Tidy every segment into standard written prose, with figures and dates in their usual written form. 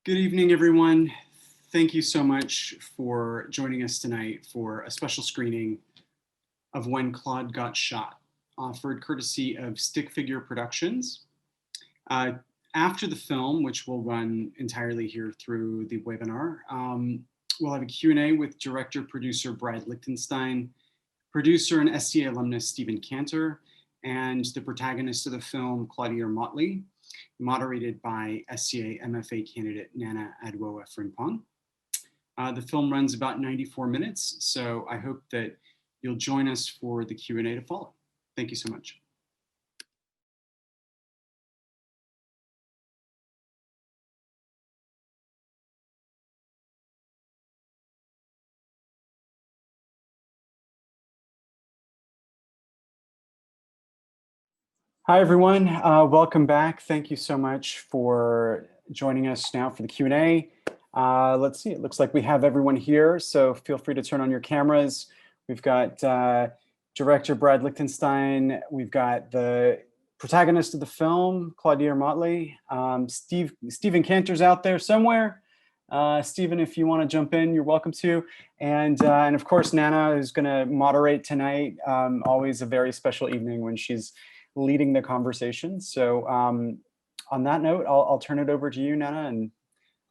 Good evening, everyone. Thank you so much for joining us tonight for a special screening of When Claude Got Shot, offered courtesy of Stick Figure Productions. After the film, which will run entirely here through the webinar, we'll have a Q&A with director-producer Brad Lichtenstein, producer and SCA alumnus Stephen Cantor, and the protagonist of the film, Claudiare Motley, moderated by SCA MFA candidate Nana Adwoa Frimpong. The film runs about 94 minutes, so I hope that you'll join us for the Q&A to follow. Thank you so much. Hi, everyone. Welcome back. Thank you so much for joining us now for the Q&A. Let's see, it looks like we have everyone here, so feel free to turn on your cameras. We've got director Brad Lichtenstein. We've got the protagonist of the film, Claudiare Motley. Stephen Cantor's out there somewhere. Stephen, if you want to jump in, you're welcome to. And of course, Nana is going to moderate tonight. Always a very special evening when she's leading the conversation. So on that note, I'll turn it over to you, Nana, and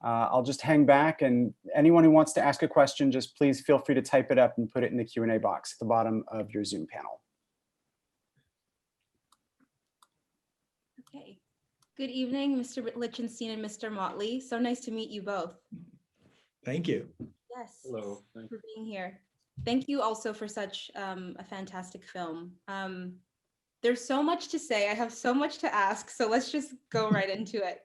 I'll just hang back, and anyone who wants to ask a question, just please feel free to type it up and put it in the Q&A box at the bottom of your Zoom panel. Okay. Good evening, Mr. Lichtenstein and Mr. Motley. So nice to meet you both. Thank you. Yes. Hello. Thanks for being here. Thank you also for such a fantastic film. There's so much to say. I have so much to ask, so let's just go right into it.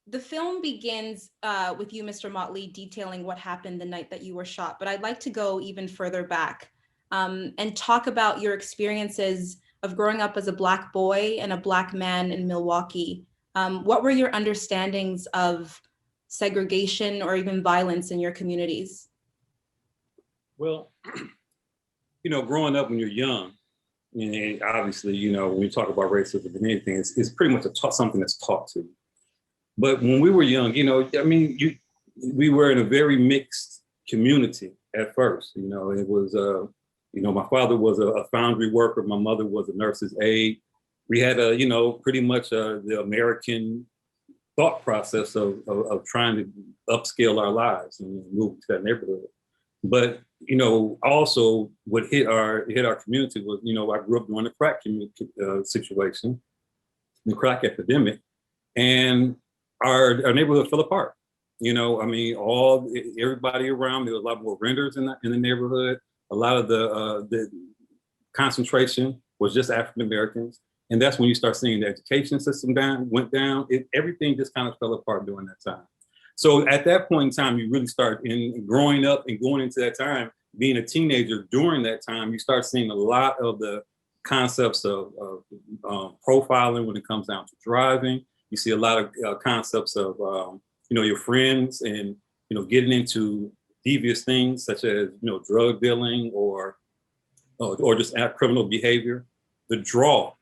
The film begins with you, Mr. Motley, detailing what happened the night that you were shot, but I'd like to go even further back and talk about your experiences of growing up as a Black boy and a Black man in Milwaukee. What were your understandings of segregation or even violence in your communities? Well, growing up when you're young, and obviously, when you talk about racism and anything, it's pretty much something that's taught to you. But when we were young, we were in a very mixed community at first. It was, my father was a foundry worker. My mother was a nurse's aide. We had pretty much the American thought process of trying to upscale our lives and move to that neighborhood. But also what hit our community was, I grew up during the crack situation, the crack epidemic, and our neighborhood fell apart. Everybody around. There was a lot more renters in the neighborhood. A lot of the concentration was just African Americans, and that's when you start seeing the education system went down. Everything just kind of fell apart during that time. So at that point in time, you really start growing up and going into that time, being a teenager during that time, you start seeing a lot of the concepts of profiling when it comes down to driving. You see a lot of concepts of, your friends and, getting into devious things such as, drug dealing or just criminal behavior. The draw,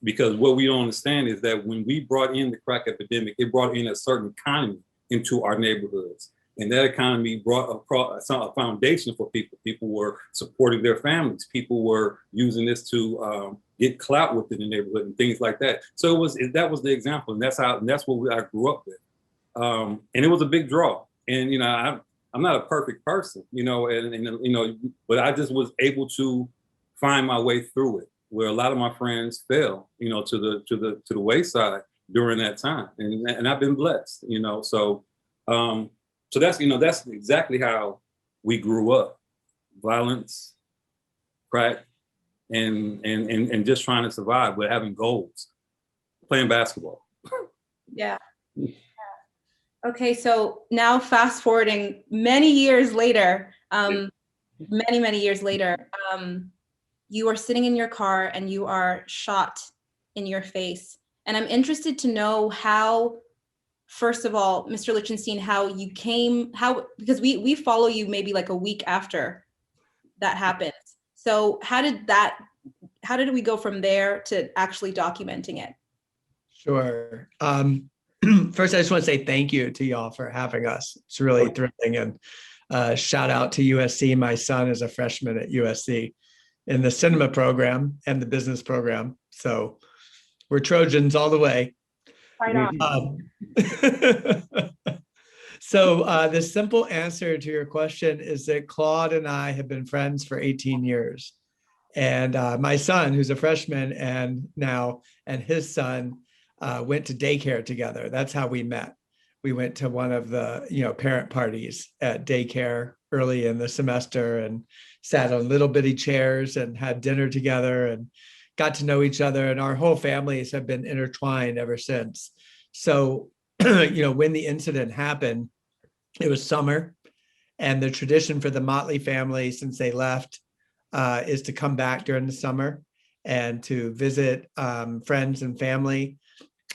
because what we don't understand is that when we brought in the crack epidemic, it brought in a certain economy into our neighborhoods. And that economy brought a foundation for people. People were supporting their families. People were using this to get clout within the neighborhood and things like that. So that was the example, and that's what I grew up with. And it was a big draw. And I'm not a perfect person, but I just was able to find my way through it. Where a lot of my friends fell, to the wayside during that time, and I've been blessed, So that's exactly how we grew up: violence, crack, and just trying to survive, but having goals, playing basketball. Yeah. Okay, so now fast forwarding many years later, many years later, you are sitting in your car and you are shot in your face. And I'm interested to know how, first of all, Mr. Lichtenstein, because we follow you maybe like a week after that happened. So how did we go from there to actually documenting it? Sure. First, I just want to say thank you to y'all for having us. It's really thrilling. And shout out to USC. My son is a freshman at USC in the cinema program and the business program. So we're Trojans all the way. Right on. So the simple answer to your question is that Claude and I have been friends for 18 years. And my son, who's a freshman and his son went to daycare together. That's how we met. We went to one of the, parent parties at daycare early in the semester and sat on little bitty chairs and had dinner together and got to know each other. And our whole families have been intertwined ever since. So, when the incident happened, it was summer, and the tradition for the Motley family since they left is to come back during the summer and to visit friends and family.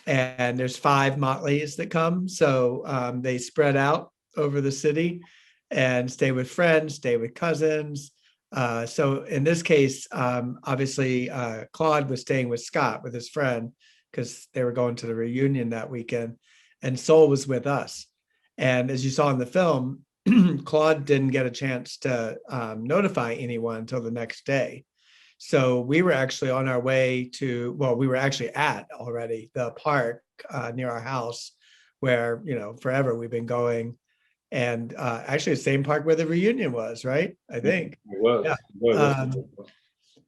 And there's 5 Motleys that come. So they spread out over the city and stay with friends, stay with cousins. So in this case, obviously, Claude was staying with Scott, with his friend, because they were going to the reunion that weekend. And Sol was with us. And as you saw in the film, Claude didn't get a chance to notify anyone until the next day. So we were actually on our way to, we were actually at already the park near our house where, forever we've been going. And actually the same park where the reunion was, right? I think. It was. Yeah. It was.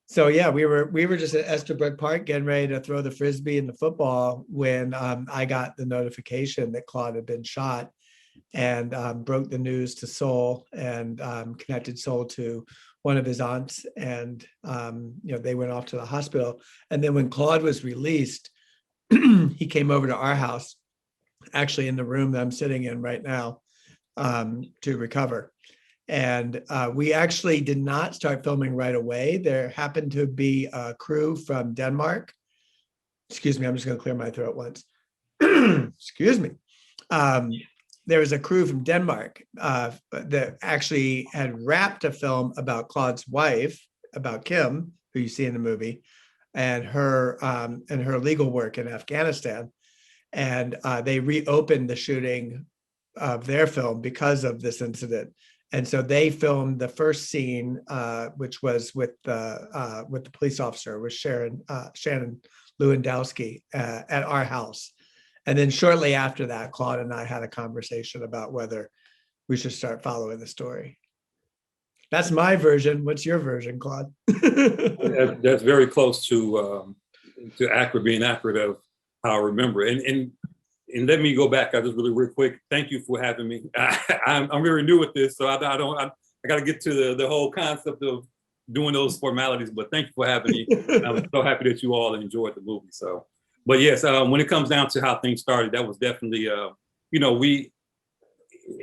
So yeah, we were just at Estabrook Park getting ready to throw the Frisbee and the football when I got the notification that Claude had been shot, and broke the news to Sol and connected Sol to one of his aunts, and they went off to the hospital. And then when Claude was released, he came over to our house, actually in the room that I'm sitting in right now, to recover. And we actually did not start filming right away. There happened to be a crew from Denmark. Excuse me, I'm just going to clear my throat once. Excuse me. There was a crew from Denmark that actually had wrapped a film about Claude's wife, about Kim, who you see in the movie, and her legal work in Afghanistan. And they reopened the shooting of their film because of this incident. And so they filmed the first scene, which was with the police officer, with Shannon Lewandowski at our house. And then shortly after that, Claude and I had a conversation about whether we should start following the story. That's my version. What's your version, Claude? That's very close to being accurate of how I remember. And let me go back. I just really real quick. Thank you for having me. I'm very new at this, so I got to get to the whole concept of doing those formalities. But thank you for having me. I'm so happy that you all enjoyed the movie. So. But yes, when it comes down to how things started, that was definitely, we,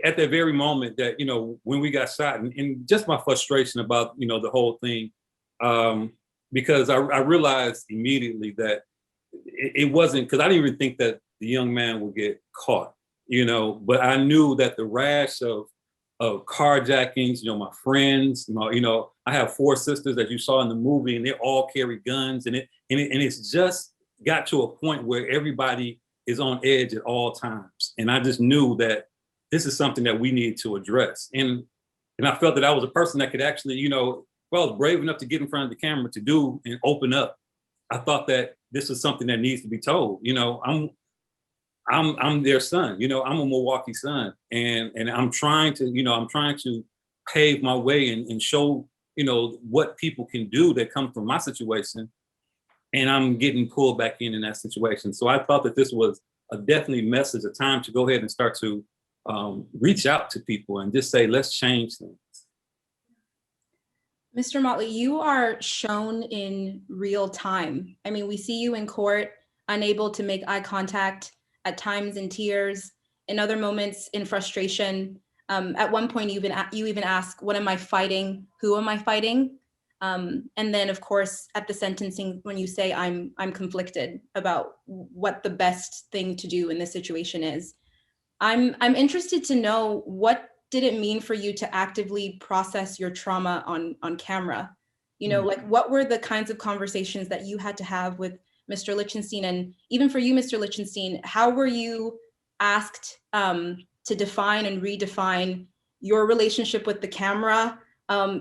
at that very moment that, when we got shot, and just my frustration about, the whole thing, because I realized immediately that it wasn't, because I didn't even think that the young man would get caught, but I knew that the rash of carjackings, my friends, I have 4 sisters that you saw in the movie, and they all carry guns, and it's just got to a point where everybody is on edge at all times. And I just knew that this is something that we need to address. And I felt that I was a person that could actually, I was brave enough to get in front of the camera to do and open up. I thought that this is something that needs to be told. I'm their son, I'm a Milwaukee son. And I'm trying to pave my way and show, what people can do that come from my situation. And I'm getting pulled back in that situation. So I thought that this was a definitely message, a time to go ahead and start to reach out to people and just say, let's change things. Mr. Motley, you are shown in real time. I mean, we see you in court, unable to make eye contact, at times in tears, in other moments in frustration. At one point, you even ask, what am I fighting? Who am I fighting? And then, of course, at the sentencing, when you say I'm conflicted about what the best thing to do in this situation is, I'm interested to know, what did it mean for you to actively process your trauma on camera? Like, what were the kinds of conversations that you had to have with Mr. Lichtenstein? And even for you, Mr. Lichtenstein, how were you asked to define and redefine your relationship with the camera,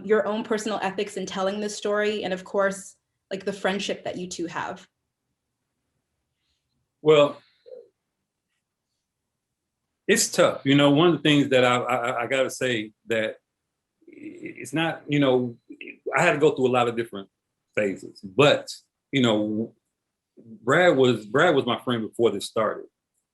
your own personal ethics in telling this story, and of course, like the friendship that you two have? Well, it's tough. You know, one of the things that I got to say that it's not, you know, I had to go through a lot of different phases, but, you know, Brad was my friend before this started.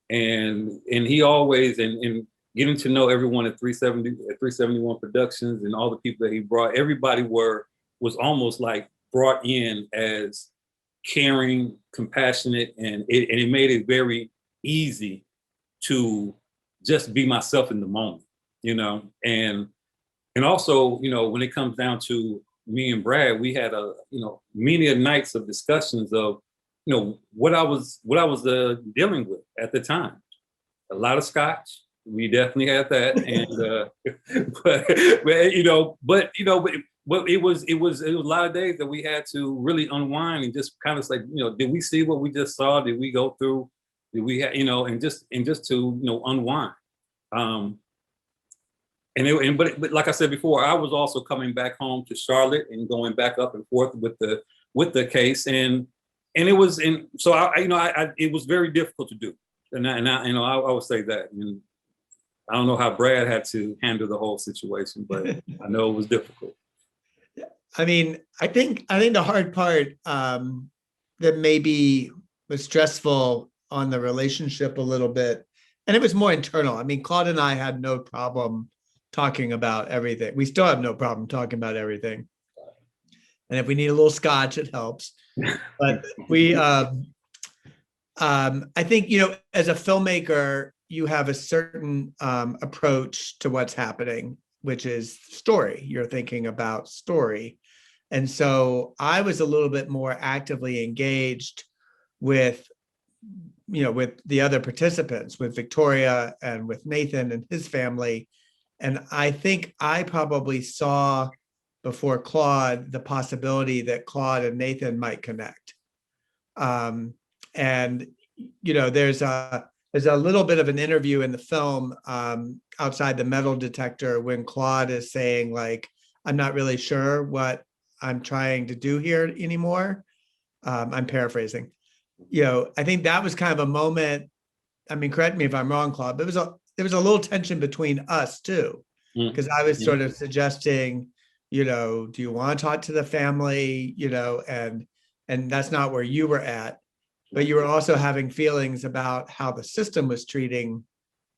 And he always, and getting to know everyone at 371 Productions and all the people that he brought, everybody was almost like brought in as caring, compassionate, and it made it very easy to just be myself in the moment, you know. And also, you know, when it comes down to me and Brad, we had many nights of discussions of, you know, what I was dealing with at the time. A lot of scotch. We definitely had that, and but it was a lot of days that we had to really unwind and just kind of like, you know, did we see what we just saw? Did we go through? Did we have, you know, and just to, you know, unwind. But like I said before, I was also coming back home to Charlotte and going back up and forth with the case, and it was it was very difficult to do, and I would say that. And I don't know how Brad had to handle the whole situation, but I know it was difficult. I mean, I think the hard part that maybe was stressful on the relationship a little bit, and it was more internal. I mean, Claude and I had no problem talking about everything. We still have no problem talking about everything. And if we need a little scotch, it helps. But we, I think, you know, as a filmmaker, you have a certain approach to what's happening, which is story. You're thinking about story. And so I was a little bit more actively engaged with, you know, with the other participants, with Victoria and with Nathan and his family. And I think I probably saw before Claude the possibility that Claude and Nathan might connect. And, you know, there's a little bit of an interview in the film outside the metal detector when Claude is saying, like, I'm not really sure what I'm trying to do here anymore. I'm paraphrasing. You know, I think that was kind of a moment. I mean, correct me if I'm wrong, Claude, but there was a little tension between us too, because I was sort of suggesting, you know, do you want to talk to the family, you know, and that's not where you were at, but you were also having feelings about how the system was treating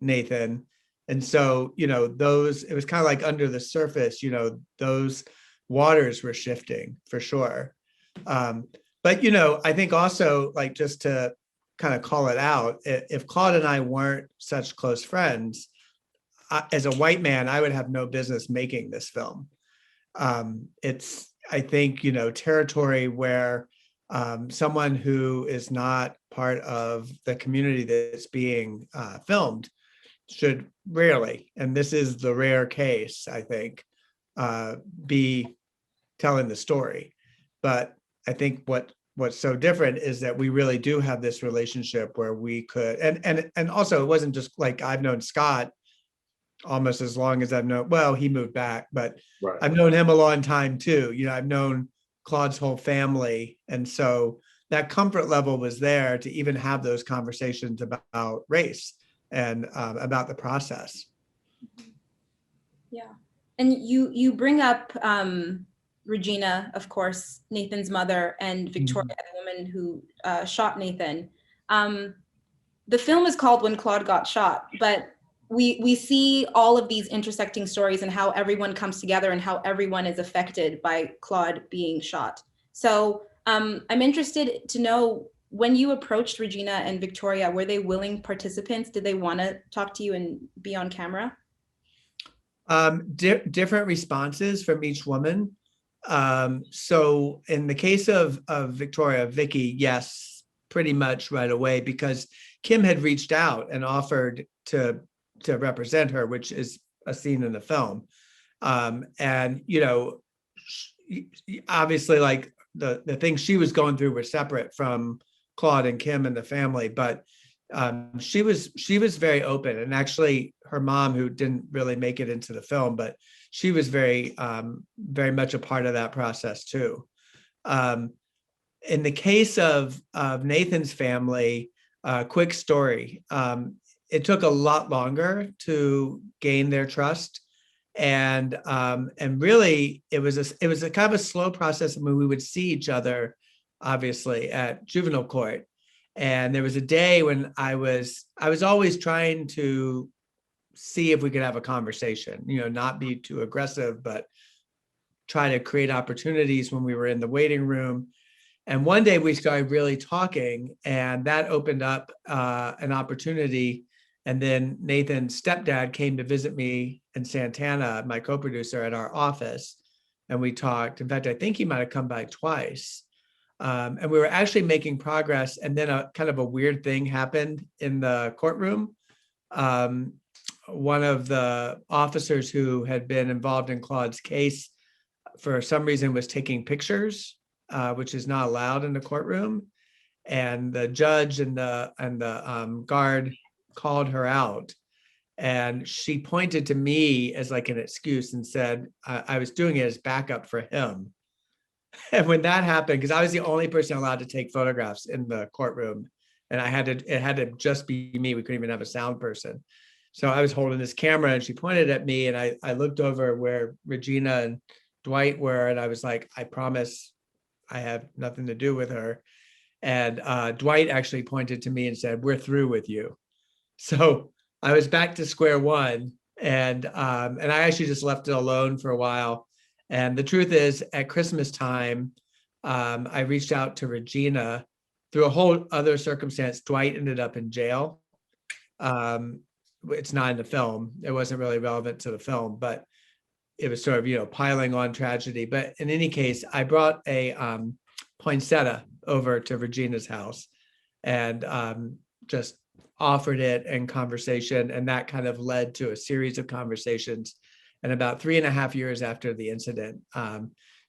Nathan. And so, you know, it was kind of like under the surface, you know, those waters were shifting for sure. But, you know, I think also, like, just to kind of call it out, if Claude and I weren't such close friends, as a white man, I would have no business making this film. It's, I think, you know, territory where someone who is not part of the community that's being filmed should rarely, and this is the rare case, I think, be telling the story. But I think what's so different is that we really do have this relationship where we could, and also it wasn't just like I've known Scott almost as long as I've known, well, he moved back, but Right. I've known him a long time too. You know, I've known Claude's whole family. And so that comfort level was there to even have those conversations about race and about the process. Yeah. And you bring up Regina, of course, Nathan's mother, and Victoria, the woman who shot Nathan. The film is called When Claude Got Shot, but we see all of these intersecting stories and how everyone comes together and how everyone is affected by Claude being shot. So I'm interested to know, when you approached Regina and Victoria, were they willing participants? Did they want to talk to you and be on camera? Different responses from each woman. So in the case of Victoria, Vicky, yes, pretty much right away, because Kim had reached out and offered to represent her, which is a scene in the film. And, you know, obviously, like, the things she was going through were separate from Claude and Kim and the family, but She was very open, and actually her mom, who didn't really make it into the film, but she was very much a part of that process too. In the case of Nathan's family, quick story. It took a lot longer to gain their trust, and really it was a kind of a slow process. I mean, we would see each other obviously at juvenile court, and there was a day when I was always trying to see if we could have a conversation, not be too aggressive, but try to create opportunities when we were in the waiting room. And one day we started really talking, and that opened up an opportunity. And then Nathan's stepdad came to visit me in Santana, my co-producer, at our office. And we talked. In fact, I think he might have come by twice. And we were actually making progress. And then a kind of a weird thing happened in the courtroom. One of the officers who had been involved in Claude's case, for some reason, was taking pictures, which is not allowed in the courtroom. And the judge and the guard called her out, and she pointed to me as like an excuse and said I was doing it as backup for him. And when that happened, because I was the only person allowed to take photographs in the courtroom, and it had to just be me. We couldn't even have a sound person. So I was holding this camera, and she pointed at me, and I looked over where Regina and Dwight were, and I was like, I promise I have nothing to do with her. And Dwight actually pointed to me and said, "We're through with you." So I was back to square one, and I actually just left it alone for a while. And the truth is, at Christmas time, I reached out to Regina through a whole other circumstance. Dwight ended up in jail. It's not in the film. It wasn't really relevant to the film, but it was sort of, piling on tragedy. But in any case, I brought a poinsettia over to Regina's house, and just offered it in conversation. And that kind of led to a series of conversations. And about 3.5 years after the incident,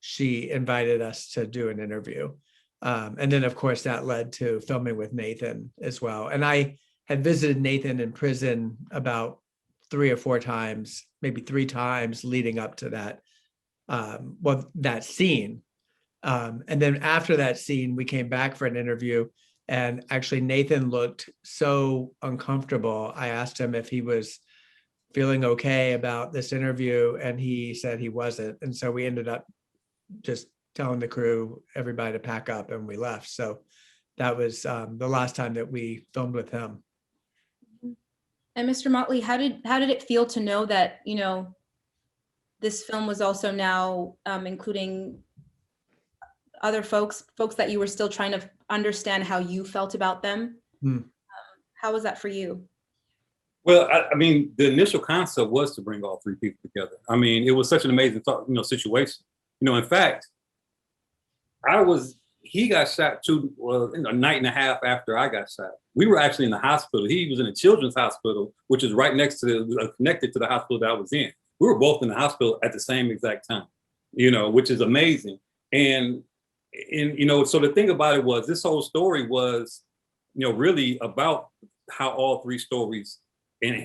she invited us to do an interview. And then, of course, that led to filming with Nathan as well. And I had visited Nathan in prison about 3 or 4 times, maybe 3 times leading up to that, that scene. And then after that scene, we came back for an interview, and actually Nathan looked so uncomfortable. I asked him if he was feeling okay about this interview, and he said he wasn't. And so we ended up just telling the crew, everybody, to pack up, and we left. So that was the last time that we filmed with him. And Mr. Motley, how did it feel to know that, this film was also now including other folks that you were still trying to understand how you felt about them? How was that for you? Well, I mean, the initial concept was to bring all 3 people together. I mean, it was such an amazing situation. In fact, he got shot a night and a half after I got shot. We were actually in the hospital. He was in a children's hospital, which is right next to connected to the hospital that I was in. We were both in the hospital at the same exact time, which is amazing. And so the thing about it was, this whole story was, really about how all 3 stories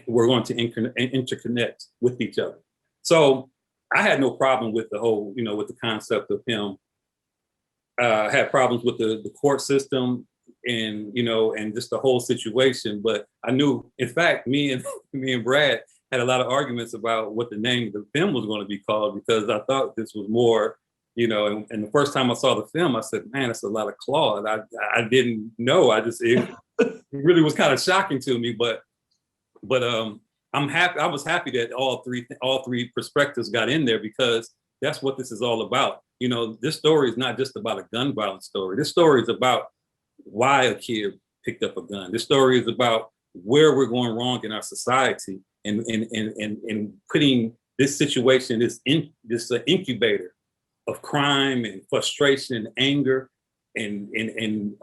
were going to interconnect with each other. So I had no problem with the whole, with the concept of him. I had problems with the court system and, and just the whole situation. But I knew, in fact, me and Brad had a lot of arguments about what the name of the film was going to be called, because I thought this was more, and the first time I saw the film, I said, man, that's a lot of Claude. I didn't know. It really was kind of shocking to me, but I'm happy. I was happy that all three perspectives got in there, because that's what this is all about. This story is not just about a gun violence story. This story is about why a kid picked up a gun. This story is about where we're going wrong in our society, and putting this situation, this incubator of crime and frustration and anger and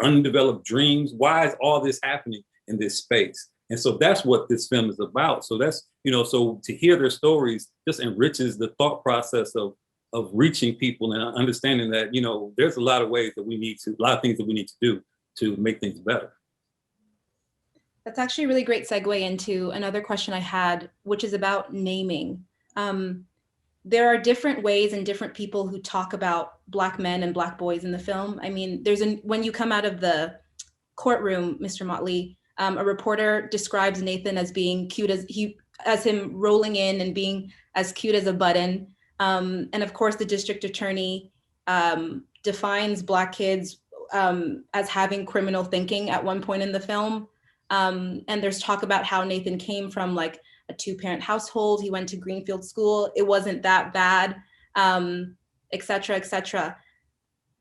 undeveloped dreams. Why is all this happening in this space? And so that's what this film is about. So that's, so to hear their stories just enriches the thought process of reaching people and understanding that, there's a lot of things that we need to do to make things better. That's actually a really great segue into another question I had, which is about naming. There are different ways and different people who talk about Black men and Black boys in the film. I mean, when you come out of the courtroom, Mr. Motley, a reporter describes Nathan as being cute as him rolling in and being as cute as a button. And of course, the district attorney defines Black kids as having criminal thinking at one point in the film. And there's talk about how Nathan came from like a 2-parent household. He went to Greenfield School. It wasn't that bad, et cetera, et cetera.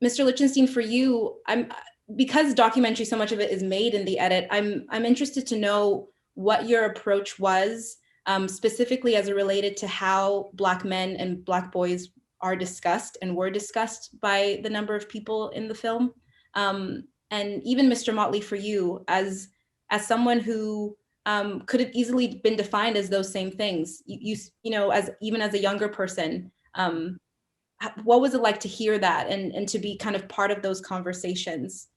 Mr. Lichtenstein, for you, because documentary, so much of it is made in the edit, I'm interested to know what your approach was, specifically as it related to how Black men and Black boys are discussed and were discussed by the number of people in the film. And even Mr. Motley, for you, as someone who could have easily been defined as those same things, you know, even as a younger person, what was it like to hear that and to be kind of part of those conversations?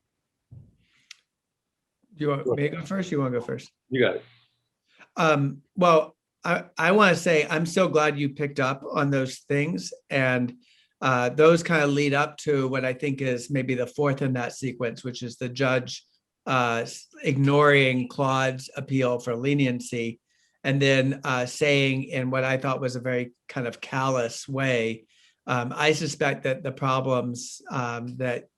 Do you want me to go first? You want to go first? You got it. Well, I want to say I'm so glad you picked up on those things, and those kind of lead up to what I think is maybe the fourth in that sequence, which is the judge ignoring Claude's appeal for leniency, and then saying in what I thought was a very kind of callous way, I suspect that the problems that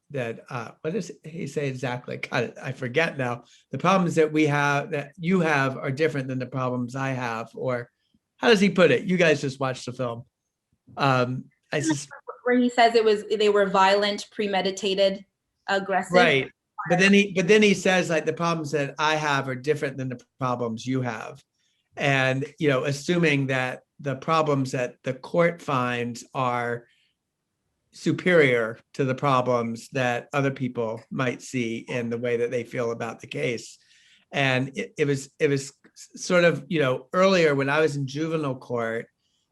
what does he say exactly? God, I forget now. The problems that you have are different than the problems I have, or how does he put it? You guys just watched the film. Where he says they were violent, premeditated, aggressive. Right. But then he says like the problems that I have are different than the problems you have. And, you know, assuming that the problems that the court finds are superior to the problems that other people might see in the way that they feel about the case. And it was sort of, you know, earlier when I was in juvenile court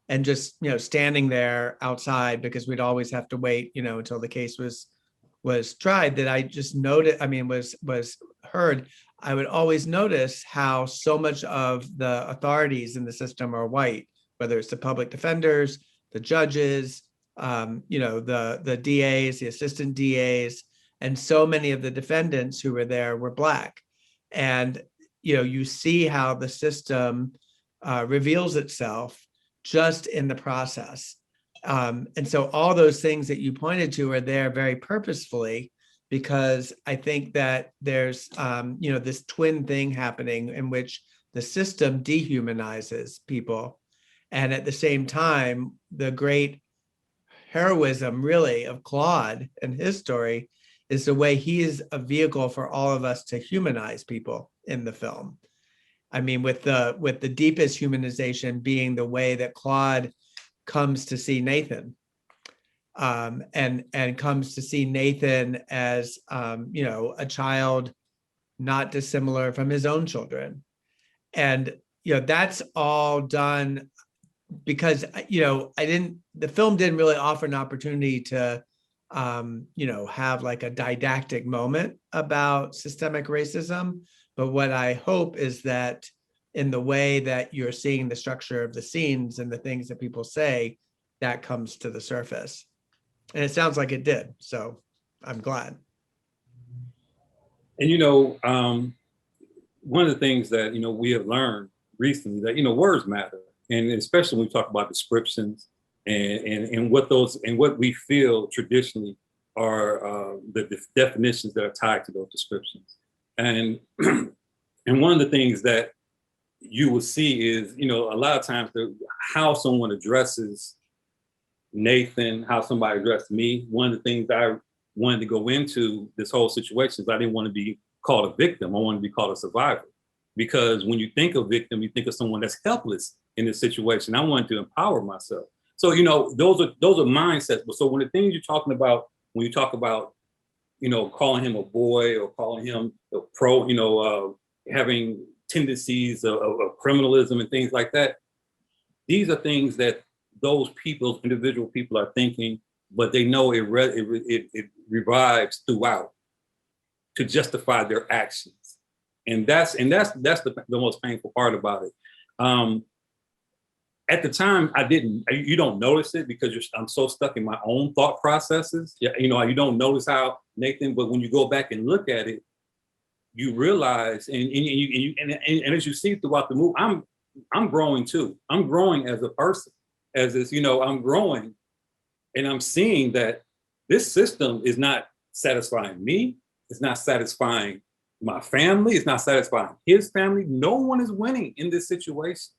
and just, you know, standing there outside because we'd always have to wait, you know, until the case was tried, that I just noted, I mean, was heard, I would always notice how so much of the authorities in the system are white, whether it's the public defenders, the judges, you know, the DAs, the assistant DAs, and so many of the defendants who were there were Black. And, you know, you see how the system reveals itself just in the process. And so all those things that you pointed to are there very purposefully, because I think that there's, you know, this twin thing happening in which the system dehumanizes people. And at the same time, the great heroism really of Claude and his story is the way he is a vehicle for all of us to humanize people in the film. I mean, with the deepest humanization being the way that Claude comes to see Nathan, and comes to see Nathan as, you know, a child not dissimilar from his own children. And, you know, that's all done because, you know, the film didn't really offer an opportunity to, you know, have like a didactic moment about systemic racism. But what I hope is that in the way that you're seeing the structure of the scenes and the things that people say, that comes to the surface. And it sounds like it did. So I'm glad. And, you know, one of the things that, you know, we have learned recently that, you know, words matter. And especially when we talk about descriptions and what we feel traditionally are the definitions that are tied to those descriptions. And and one of the things that you will see is, you know, a lot of times how someone addresses Nathan, how somebody addressed me. One of the things I wanted to go into this whole situation is I didn't want to be called a victim. I wanted to be called a survivor. Because when you think of victim, you think of someone that's helpless in this situation. I wanted to empower myself. So, you know, those are mindsets. So when the things you're talking about, when you talk about, you know, calling him a boy or calling him a pro, you know, having tendencies of criminalism and things like that, these are things that those individual people are thinking, but they know it revives throughout to justify their actions. And that's the most painful part about it. At the time, you don't notice it because I'm so stuck in my own thought processes. Yeah, you know, you don't notice how Nathan, but when you go back and look at it, you realize, and as you see throughout the movie, I'm growing too. I'm growing as a person, as this, you know, I'm growing, and I'm seeing that this system is not satisfying me. It's not satisfying my family. It's not satisfying his family. No one is winning in this situation,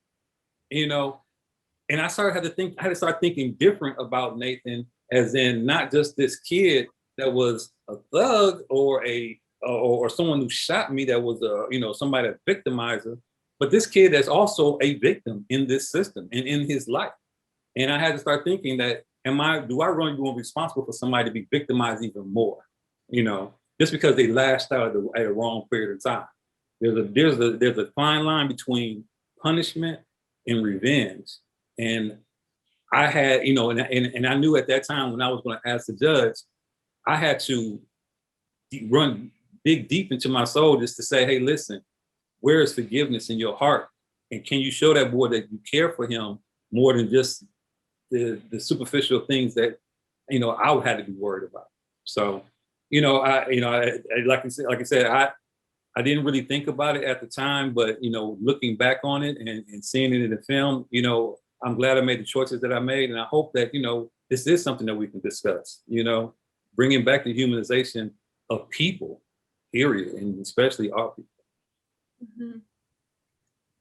you know. And I had to start thinking different about Nathan, as in not just this kid that was a thug or or someone who shot me that was you know, somebody that victimizer, but this kid that's also a victim in this system and in his life. And I had to start thinking that, do I really be responsible for somebody to be victimized even more? You know, just because they lashed out at a wrong period of time. There's a fine line between punishment and revenge. And I had, you know, and I knew at that time when I was going to ask the judge, I had to dig deep into my soul just to say, hey, listen, where is forgiveness in your heart? And can you show that boy that you care for him more than just the superficial things that, you know, I had to be worried about. So, you know, like I said, I didn't really think about it at the time, but, you know, looking back on it and seeing it in the film, you know, I'm glad I made the choices that I made. And I hope that, you know, this is something that we can discuss, you know, bringing back the humanization of people, period, and especially our people. Mm-hmm.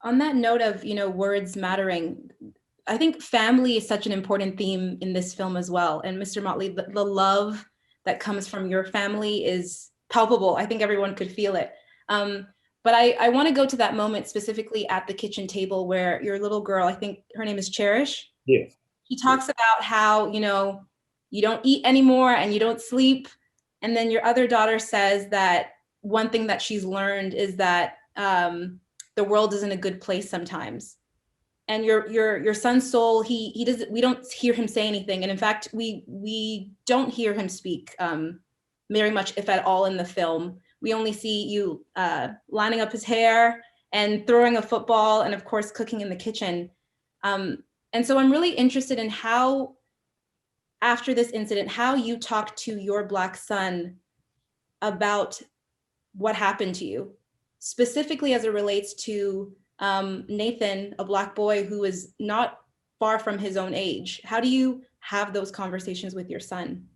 On that note of, you know, words mattering, I think family is such an important theme in this film as well. And Mr. Motley, the love that comes from your family is palpable. I think everyone could feel it. But I want to go to that moment specifically at the kitchen table where your little girl, I think her name is Cherish. Yes. She talks about how, you know, you don't eat anymore and you don't sleep. And then your other daughter says that one thing that she's learned is that the world isn't a good place sometimes. And your son's soul, he doesn't, we don't hear him say anything. And in fact, we don't hear him speak very much, if at all, in the film. We only see you lining up his hair and throwing a football and of course cooking in the kitchen. And so I'm really interested in how, after this incident, how you talked to your Black son about what happened to you, specifically as it relates to Nathan, a Black boy who is not far from his own age. How do you have those conversations with your son?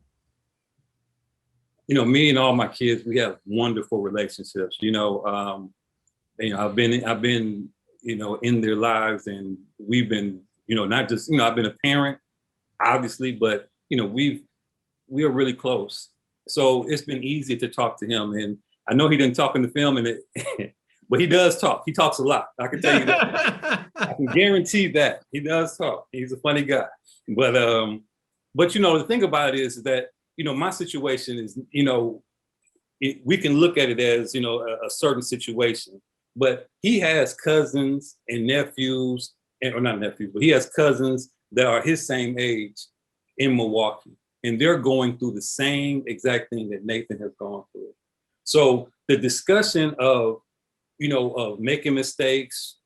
You know, me and all my kids, we have wonderful relationships. You know, I've been, you know, in their lives, and we've been, you know, not just, you know, I've been a parent, obviously, but, you know, we are really close. So it's been easy to talk to him. And I know he didn't talk in the film, but he does talk. He talks a lot. I can tell you that. I can guarantee that he does talk. He's a funny guy. But you know, the thing about it is that, you know, my situation is, you know, we can look at it as, you know, a certain situation, but he has cousins and nephews, or not nephews, but he has cousins that are his same age in Milwaukee, and they're going through the same exact thing that Nathan has gone through. So the discussion of, you know, of making mistakes,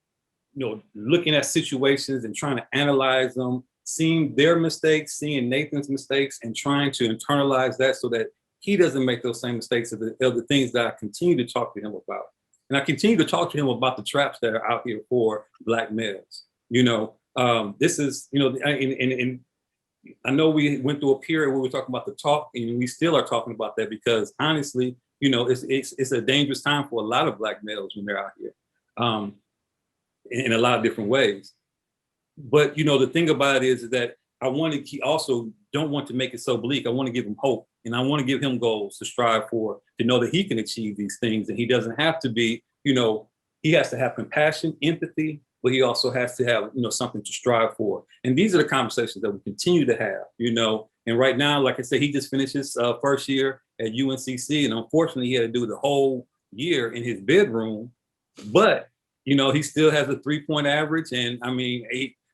you know, looking at situations and trying to analyze them, seeing their mistakes, seeing Nathan's mistakes, and trying to internalize that so that he doesn't make those same mistakes of the things that I continue to talk to him about. And I continue to talk to him about the traps that are out here for Black males. You know, this is, you know, and I know we went through a period where we were talking about the talk, and we still are talking about that because honestly, you know, it's a dangerous time for a lot of Black males when they're out here in a lot of different ways. But, you know, the thing about it is that I also don't want to make it so bleak. I want to give him hope, and I want to give him goals to strive for, to know that he can achieve these things. And he doesn't have to be, you know, he has to have compassion, empathy, but he also has to have, you know, something to strive for. And these are the conversations that we continue to have, you know. And right now, like I said, he just finished his first year at UNCC, and unfortunately he had to do the whole year in his bedroom. But, you know, he still has a 3-point average. And I mean,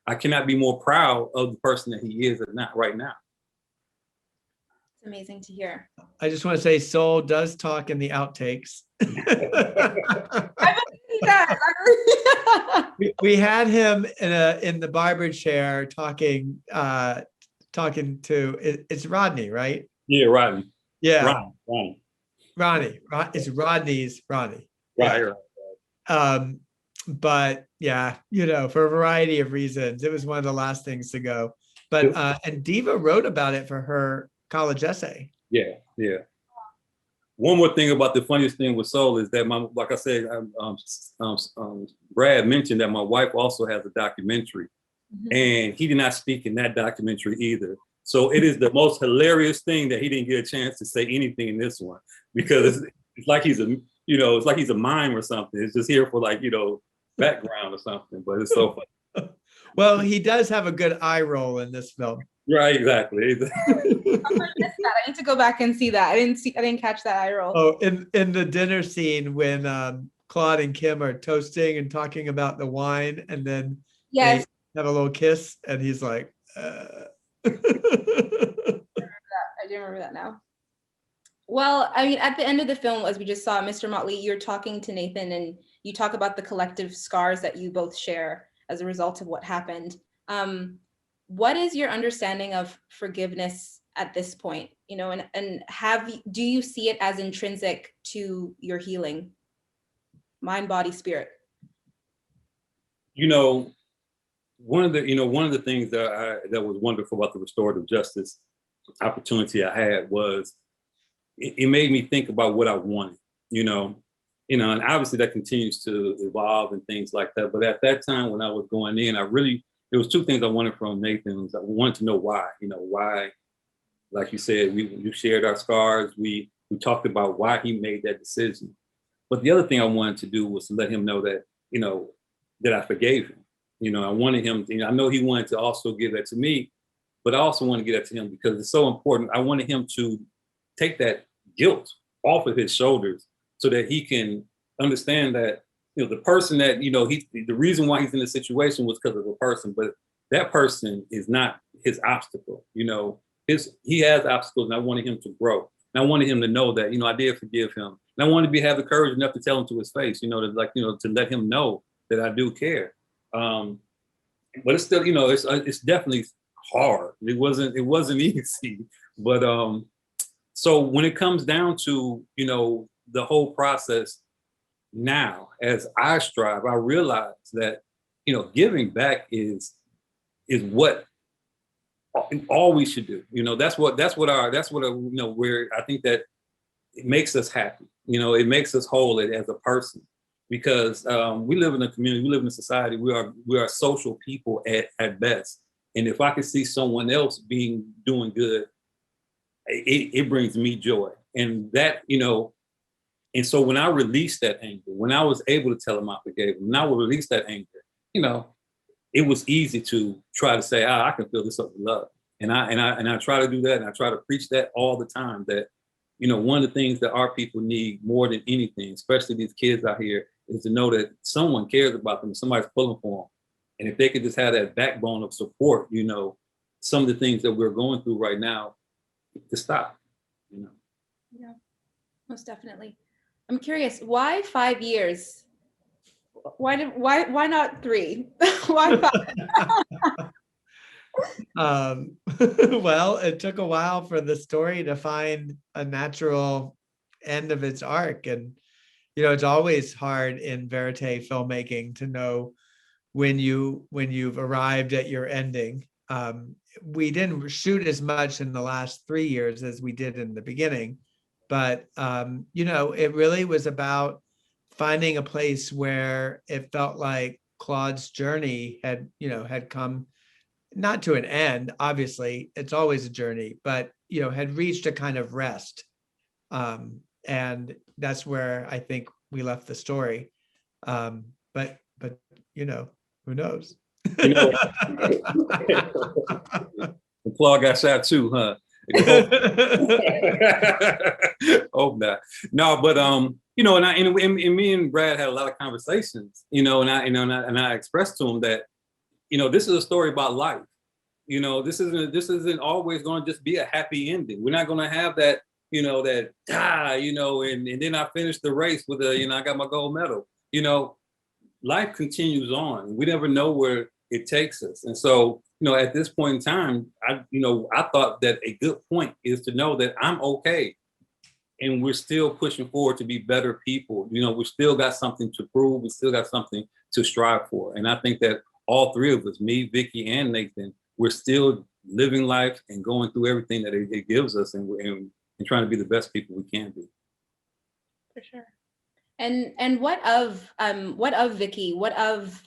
I cannot be more proud of the person that he is right now. amazing to hear. I just want to say Soul does talk in the outtakes. we had him in the barber chair talking to it's Rodney, right? Yeah, Rodney. Yeah. Ronnie. It's Rodney's Ronnie. Right, Yeah. right. But yeah, for a variety of reasons, it was one of the last things to go. But and Diva wrote about it for her college essay. Yeah, yeah. One more thing about the funniest thing with Soul is that like I said, Brad mentioned that my wife also has a documentary, and he did not speak in that documentary either. So it is the most hilarious thing that he didn't get a chance to say anything in this one, because it's like he's it's like he's a mime or something. It's just here for background or something, but it's so funny. Well, he does have a good eye roll in this film. Right, exactly. I need to go back and see that. I didn't catch that eye roll. Oh, in the dinner scene when Claude and Kim are toasting and talking about the wine, and then yes, they have a little kiss, and he's like, I do remember that now. Well, I mean, at the end of the film, as we just saw, Mr. Motley, you're talking to Nathan, and you talk about the collective scars that you both share as a result of what happened. What is your understanding of forgiveness at this point? And do you see it as intrinsic to your healing, mind, body, spirit? One of the things that was wonderful about the restorative justice opportunity I had was it made me think about what I wanted, and obviously that continues to evolve and things like that. But at that time when I was going in, there was two things I wanted from Nathan. I wanted to know why, why, like you said, you shared our scars. We talked about why he made that decision. But the other thing I wanted to do was to let him know that, that I forgave him. I wanted him to, I know he wanted to also give that to me, but I also want to give that to him because it's so important. I wanted him to take that guilt off of his shoulders so that he can understand that, the person that, the reason why he's in this situation was because of a person, but that person is not his obstacle. He has obstacles, and I wanted him to grow. And I wanted him to know that, I did forgive him. And I wanted to have the courage enough to tell him to his face, to let him know that I do care. But it's still, it's definitely hard. It wasn't easy. But so when it comes down to, the whole process, now, as I strive, I realize that, giving back is what all we should do. That's what where I think that it makes us happy. It makes us whole as a person, because we live in a community, we live in a society. We are social people at best. And if I can see someone else doing good, it brings me joy. And that, and so when I released that anger, when I was able to tell him I forgave him, when I would release that anger, it was easy to try to say, I can fill this up with love. And I try to do that, and I try to preach that all the time, that, one of the things that our people need more than anything, especially these kids out here, is to know that someone cares about them, somebody's pulling for them. And if they could just have that backbone of support, some of the things that we're going through right now to stop, Yeah, most definitely. I'm curious, why 5 years? Why not 3? Why 5? Well, it took a while for the story to find a natural end of its arc. And, it's always hard in verite filmmaking to know when you've arrived at your ending. We didn't shoot as much in the last 3 years as we did in the beginning, but it really was about finding a place where it felt like Claude's journey had come not to an end. Obviously, it's always a journey, but had reached a kind of rest, and that's where I think we left the story. But who knows? The Claude got shot too, huh? Hope not. No, but and me and Brad had a lot of conversations, and I expressed to him that, this is a story about life. this isn't always going to just be a happy ending. We're not going to have that, and then I finished the race with I got my gold medal. Life continues on. We never know where it takes us. And so, at this point in time, I thought that a good point is to know that I'm okay. And we're still pushing forward to be better people. We still got something to prove. We still got something to strive for. And I think that all three of us, me, Vicky, and Nathan, we're still living life and going through everything that it gives us, and trying to be the best people we can be. For sure. And what of Vicky? What of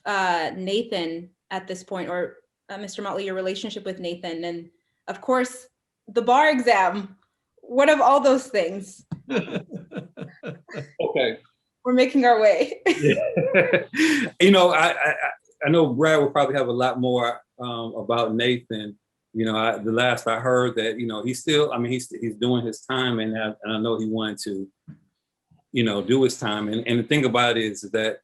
Nathan at this point, or Mr. Motley, your relationship with Nathan, and of course the bar exam? What of all those things? Okay. We're making our way. I know Brad will probably have a lot more about Nathan. The last I heard that, he's still, he's doing his time, and I know he wanted to, do his time. And the thing about it is that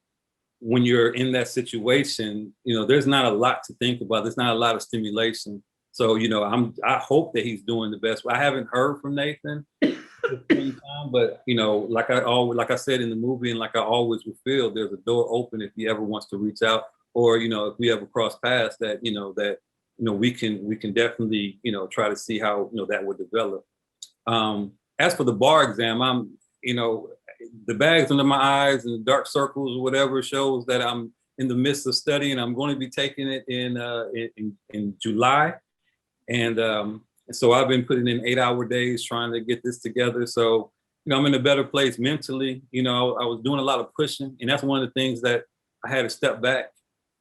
when you're in that situation, there's not a lot to think about. There's not a lot of stimulation. So, I hope that he's doing the best. I haven't heard from Nathan at the same time, but, like I said in the movie, and like I always will feel, there's a door open if he ever wants to reach out, or, if we ever cross paths, that, we can definitely, try to see how, that would develop. As for the bar exam, the bags under my eyes and the dark circles or whatever shows that I'm in the midst of studying. I'm going to be taking it in July. And so I've been putting in 8-hour days trying to get this together. So, I'm in a better place mentally. I was doing a lot of pushing, and that's one of the things that I had to step back,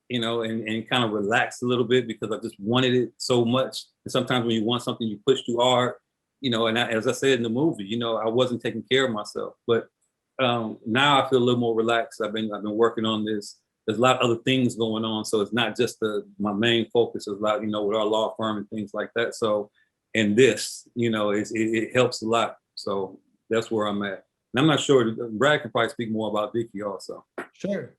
and kind of relax a little bit, because I just wanted it so much. And sometimes when you want something, you push too hard, and as I said in the movie, I wasn't taking care of myself. But now I feel a little more relaxed. I've been working on this. There's a lot of other things going on. So it's not just my main focus is a lot, with our law firm and things like that. So, and this, it helps a lot. So that's where I'm at. And I'm not sure, Brad can probably speak more about Vicky also. Sure.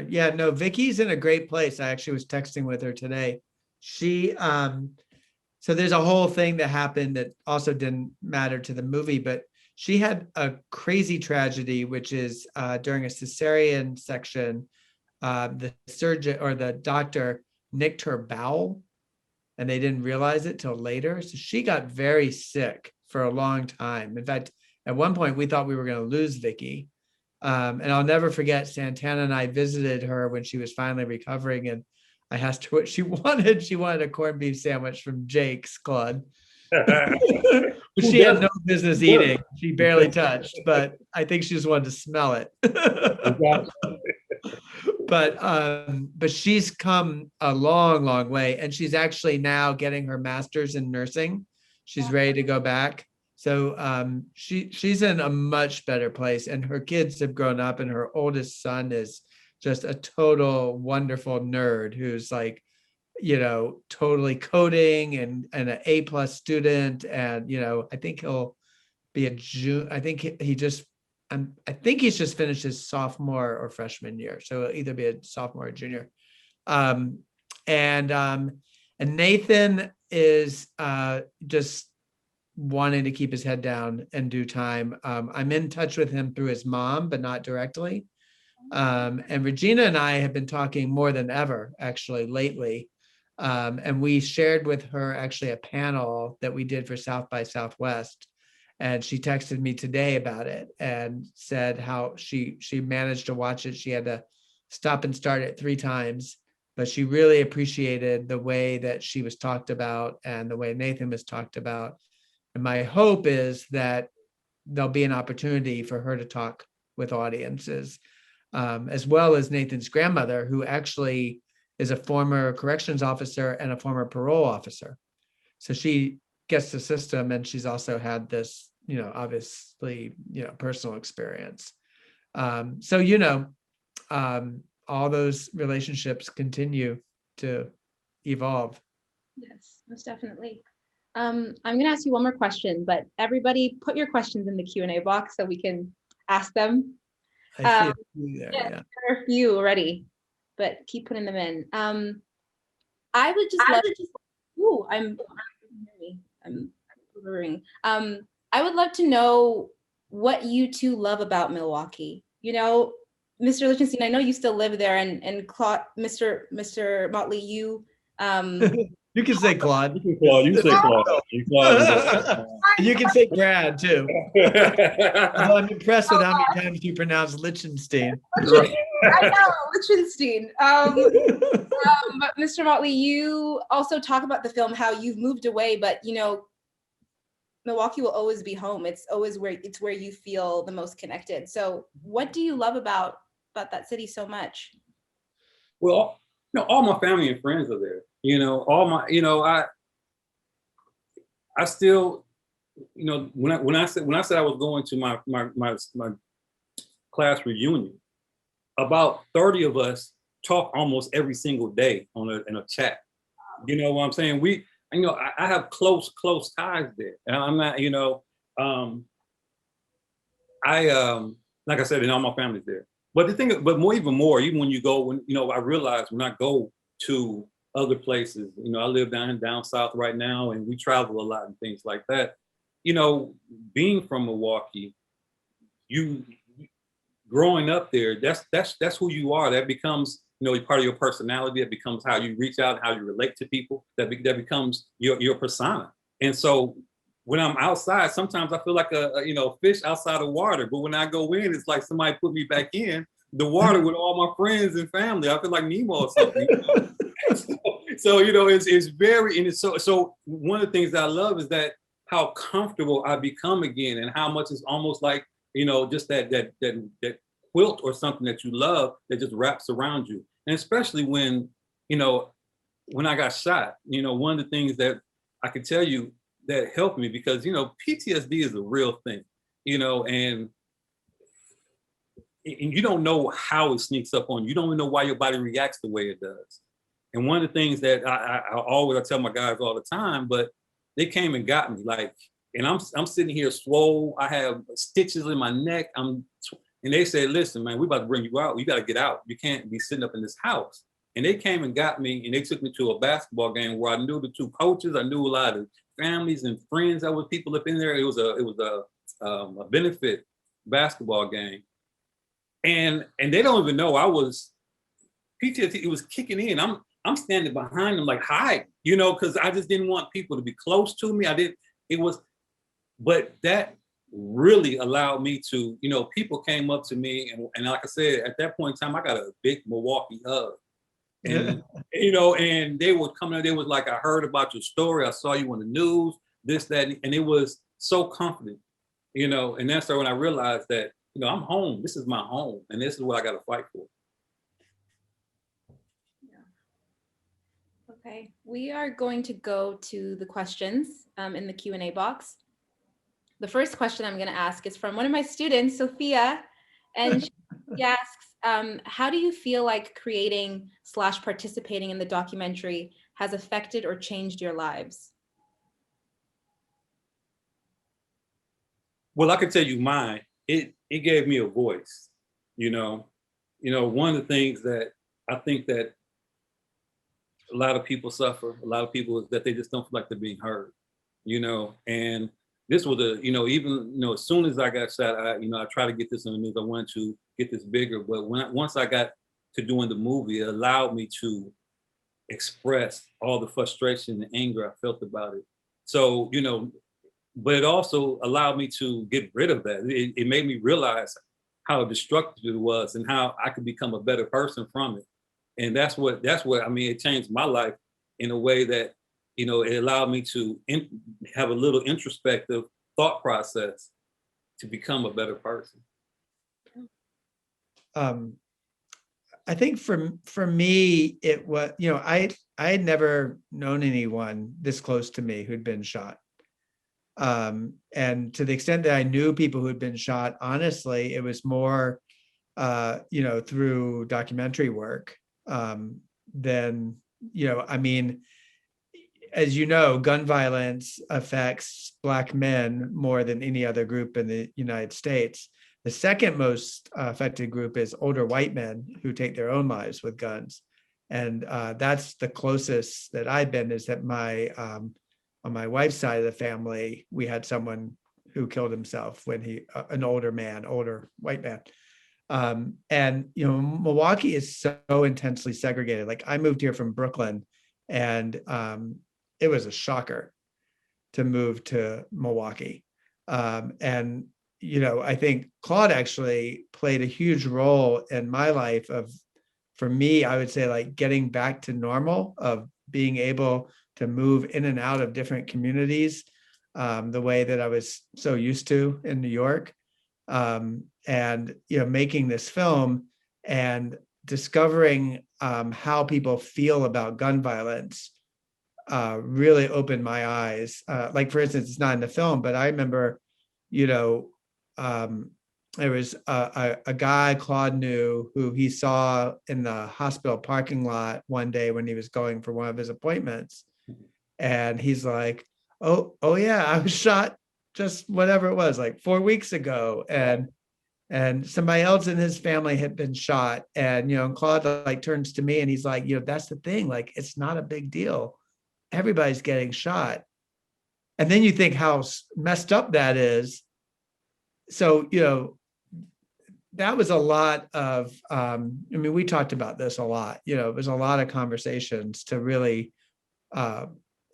Yeah, no, Vicky's in a great place. I actually was texting with her today. She, so there's a whole thing that happened that also didn't matter to the movie, but she had a crazy tragedy, which is during a cesarean section, the surgeon or the doctor nicked her bowel, and they didn't realize it till later. So she got very sick for a long time. In fact, at one point we thought we were going to lose Vicky. And I'll never forget, Santana and I visited her when she was finally recovering, and I asked her what she wanted. She wanted a corned beef sandwich from Jake's, Claude. She had no business eating. She barely touched, but I think she just wanted to smell it. But she's come a long way, and she's actually now getting her master's in nursing. She's ready to go back. So she's in a much better place, and her kids have grown up, and her oldest son is just a total wonderful nerd who's like, totally coding and an A+ student. And, I think he'll be I think he's just finished his sophomore or freshman year. So he'll either be a sophomore or junior. And Nathan is just wanting to keep his head down and do time. I'm in touch with him through his mom, but not directly. And Regina and I have been talking more than ever, actually, lately. And we shared with her actually a panel that we did for South by Southwest. And she texted me today about it and said how she managed to watch it. She had to stop and start it 3 times, but she really appreciated the way that she was talked about and the way Nathan was talked about. And my hope is that there'll be an opportunity for her to talk with audiences, as well as Nathan's grandmother, who actually is a former corrections officer and a former parole officer. So she gets the system, and she's also had this, obviously, personal experience. So, all those relationships continue to evolve. Yes, most definitely. I'm going to ask you one more question, but everybody put your questions in the Q&A box so we can ask them. I see a few there, yeah. There are a few already, but keep putting them in. I would just love Ooh, I'm remembering. I would love to know what you two love about Milwaukee. You know, Mr. Lichtenstein, I know you still live there, and Claude, Mr. Motley, you You can say Claude. You can Claude. You say Claude. You Claude. You can say Brad too. Although I'm impressed with how many times you pronounce Lichtenstein. Right. I know, Lichtenstein. But Mr. Motley, you also talk about the film, how you've moved away, but you know, Milwaukee will always be home. It's always where you feel the most connected. So what do you love about that city so much? Well, all my family and friends are there. All my, I still, when I said I was going to my class reunion, about 30 of us talk almost every single day in a chat. You know what I'm saying? I have close ties there, and I'm not, like I said, and all my family's there. But even more, even when you go, I realize when I go to other places, I live down south right now, and we travel a lot and things like that. Being from Milwaukee, growing up there, that's who you are. That becomes, part of your personality. That becomes how you reach out, how you relate to people. That becomes your persona. And so when I'm outside, sometimes I feel like a fish outside of water. But when I go in, it's like somebody put me back in the water with all my friends and family. I feel like Nemo or something. So it's very, and it's so one of the things that I love is that how comfortable I become again, and how much it's almost like, just that quilt or something that you love that just wraps around you. And especially when I got shot, one of the things that I can tell you that helped me, because PTSD is a real thing, and you don't know how it sneaks up on you. You don't even know why your body reacts the way it does. And one of the things that I tell my guys all the time, but they came and got me, like, and I'm sitting here swole. I have stitches in my neck. And they said, listen, man, we about to bring you out. You got to get out. You can't be sitting up in this house. And they came and got me, and they took me to a basketball game where I knew the two coaches. I knew a lot of families and friends. That was people up in there. It was a benefit basketball game. And they don't even know I was PTSD. It was kicking in. I'm standing behind them like, hi, because I just didn't want people to be close to me. But that really allowed me to, people came up to me, and like I said, at that point in time, I got a big Milwaukee hug. And, and they would come in, they was like, I heard about your story. I saw you on the news, this, that, and it was so comforting, and that's when I realized that, I'm home. This is my home, and this is what I got to fight for. Okay, we are going to go to the questions in the Q&A box. The first question I'm going to ask is from one of my students, Sophia, and she asks, how do you feel like creating/participating in the documentary has affected or changed your lives? Well, I can tell you mine. It gave me a voice. One of the things that I think that a lot of people suffer, a lot of people, is that they just don't feel like they're being heard, and this was even, as soon as I got shot, I tried to get this in the news. I wanted to get this bigger, but once I got to doing the movie, it allowed me to express all the frustration and anger I felt about it. So, but it also allowed me to get rid of that. It made me realize how destructive it was and how I could become a better person from it. And that's what it changed my life in a way that, it allowed me to have a little introspective thought process to become a better person. I think for me, it was, I had never known anyone this close to me who'd been shot. And to the extent that I knew people who'd been shot, honestly, it was more, through documentary work than, as you know, gun violence affects Black men more than any other group in the United States. The second most affected group is older white men who take their own lives with guns. And that's the closest that I've been, is that on my wife's side of the family, we had someone who killed himself when an older white man. And, Milwaukee is so intensely segregated. Like, I moved here from Brooklyn, and it was a shocker to move to Milwaukee. And, I think Claude actually played a huge role in my life for me, I would say, like, getting back to normal, of being able to move in and out of different communities, the way that I was so used to in New York. And, making this film and discovering how people feel about gun violence really opened my eyes. Like, for instance, it's not in the film, but I remember, there was a guy Claude knew, who he saw in the hospital parking lot one day when he was going for one of his appointments. And he's like, oh yeah, I was shot just whatever it was, like 4 weeks ago. And somebody else in his family had been shot. And, Claude like turns to me and he's like, that's the thing. Like, it's not a big deal. Everybody's getting shot. And then you think how messed up that is. So, that was a lot of, we talked about this a lot, it was a lot of conversations to really,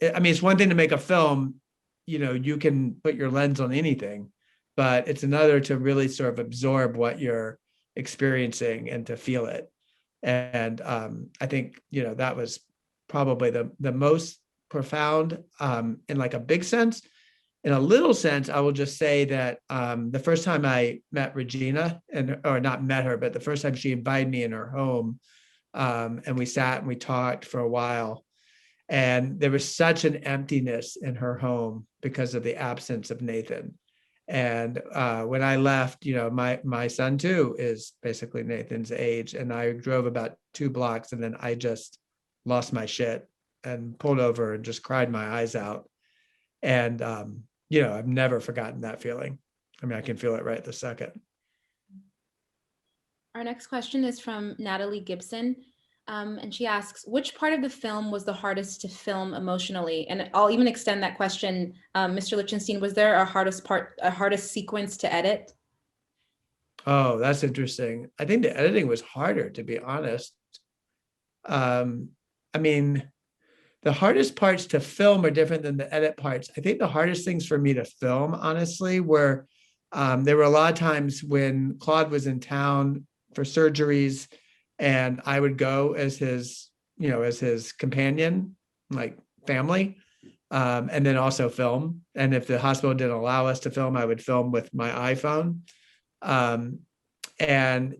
it's one thing to make a film, you can put your lens on anything, but it's another to really sort of absorb what you're experiencing and to feel it. And I think, that was probably the most profound, in like a big sense. In a little sense, I will just say that the first time I met Regina, or not met her, but the first time she invited me in her home, and we sat and we talked for a while, and there was such an emptiness in her home because of the absence of Nathan. And when I left, my son too is basically Nathan's age, and I drove about 2 blocks, and then I just lost my shit and pulled over and just cried my eyes out. And I've never forgotten that feeling. I can feel it right this second. Our next question is from Natalie Gibson. And she asks, which part of the film was the hardest to film emotionally? And I'll even extend that question. Mr. Lichtenstein, was there a hardest sequence to edit? Oh, that's interesting. I think the editing was harder, to be honest. The hardest parts to film are different than the edit parts. I think the hardest things for me to film, honestly, were there were a lot of times when Claude was in town for surgeries, and I would go as his companion, like family, and then also film. And if the hospital didn't allow us to film, I would film with my iPhone. And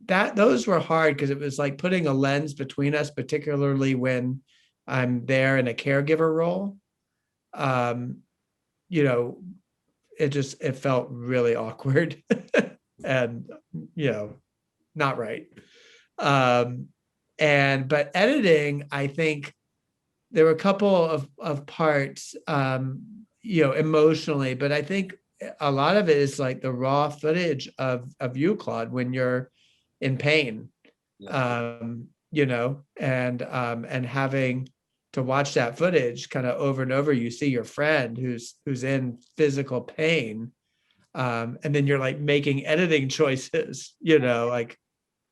those were hard because it was like putting a lens between us, particularly when I'm there in a caregiver role. It felt really awkward and, not right. But editing, I think there were a couple of parts, emotionally, but I think a lot of it is like the raw footage of you, Claude, when you're in pain, and having to watch that footage kind of over and over. You see your friend who's in physical pain, and then you're like making editing choices, like,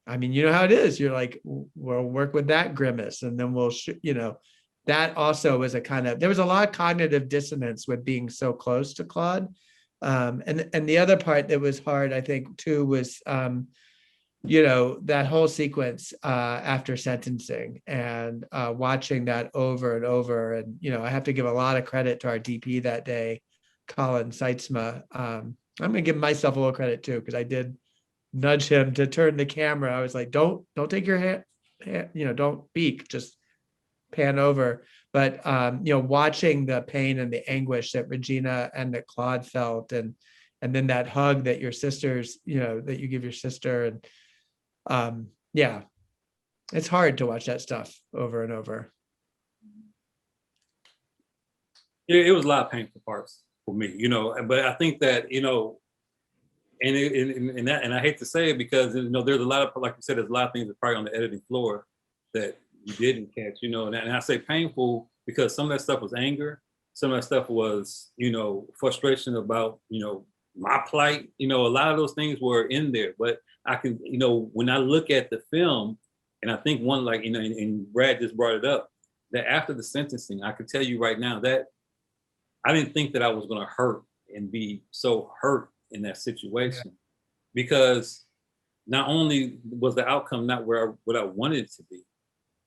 how it is. You're like, we'll work with that grimace, and then we'll that also was there was a lot of cognitive dissonance with being so close to Claude. And the other part that was hard, I think, too, was that whole sequence after sentencing, and watching that over and over. And I have to give a lot of credit to our DP that day, Colin Seitzma. I'm gonna give myself a little credit too, because I did nudge him to turn the camera. I was like, don't take your hand, don't peek, just pan over. But watching the pain and the anguish that Regina and that Claude felt, and then that hug that your sisters, that you give your sister, and it's hard to watch that stuff over and over. It was a lot of painful parts for me, but I think that, and I hate to say it, because there's a lot of, like you said, there's a lot of things that probably on the editing floor that you didn't catch, you know, and I say painful because some of that stuff was anger. Some of that stuff was, you know, frustration about, you know, my plight. You know, a lot of those things were in there. But I can, you know, when I look at the film, and I think one, like, you know, and Brad just brought it up, that after the sentencing, I can tell you right now that I didn't think that I was going to hurt and be so hurt in that situation, because not only was the outcome not what I wanted it to be,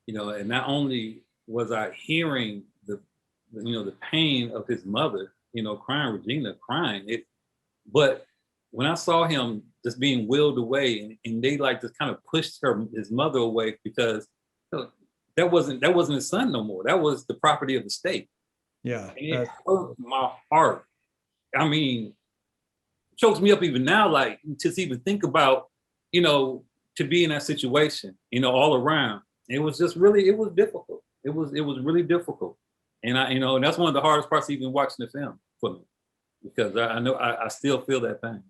you know, and not only was I hearing the, you know, the pain of his mother, you know, crying, Regina crying, but when I saw him just being wheeled away, and they like just kind of pushed his mother away, because you know, that wasn't his son no more. That was the property of the state. Yeah. And it hurt my heart. I mean, chokes me up even now, like, to even think about, you know, to be in that situation, you know, all around. It was just really, it was difficult. It was really difficult. And I, you know, and that's one of the hardest parts of even watching the film for me, because I know I still feel that pain.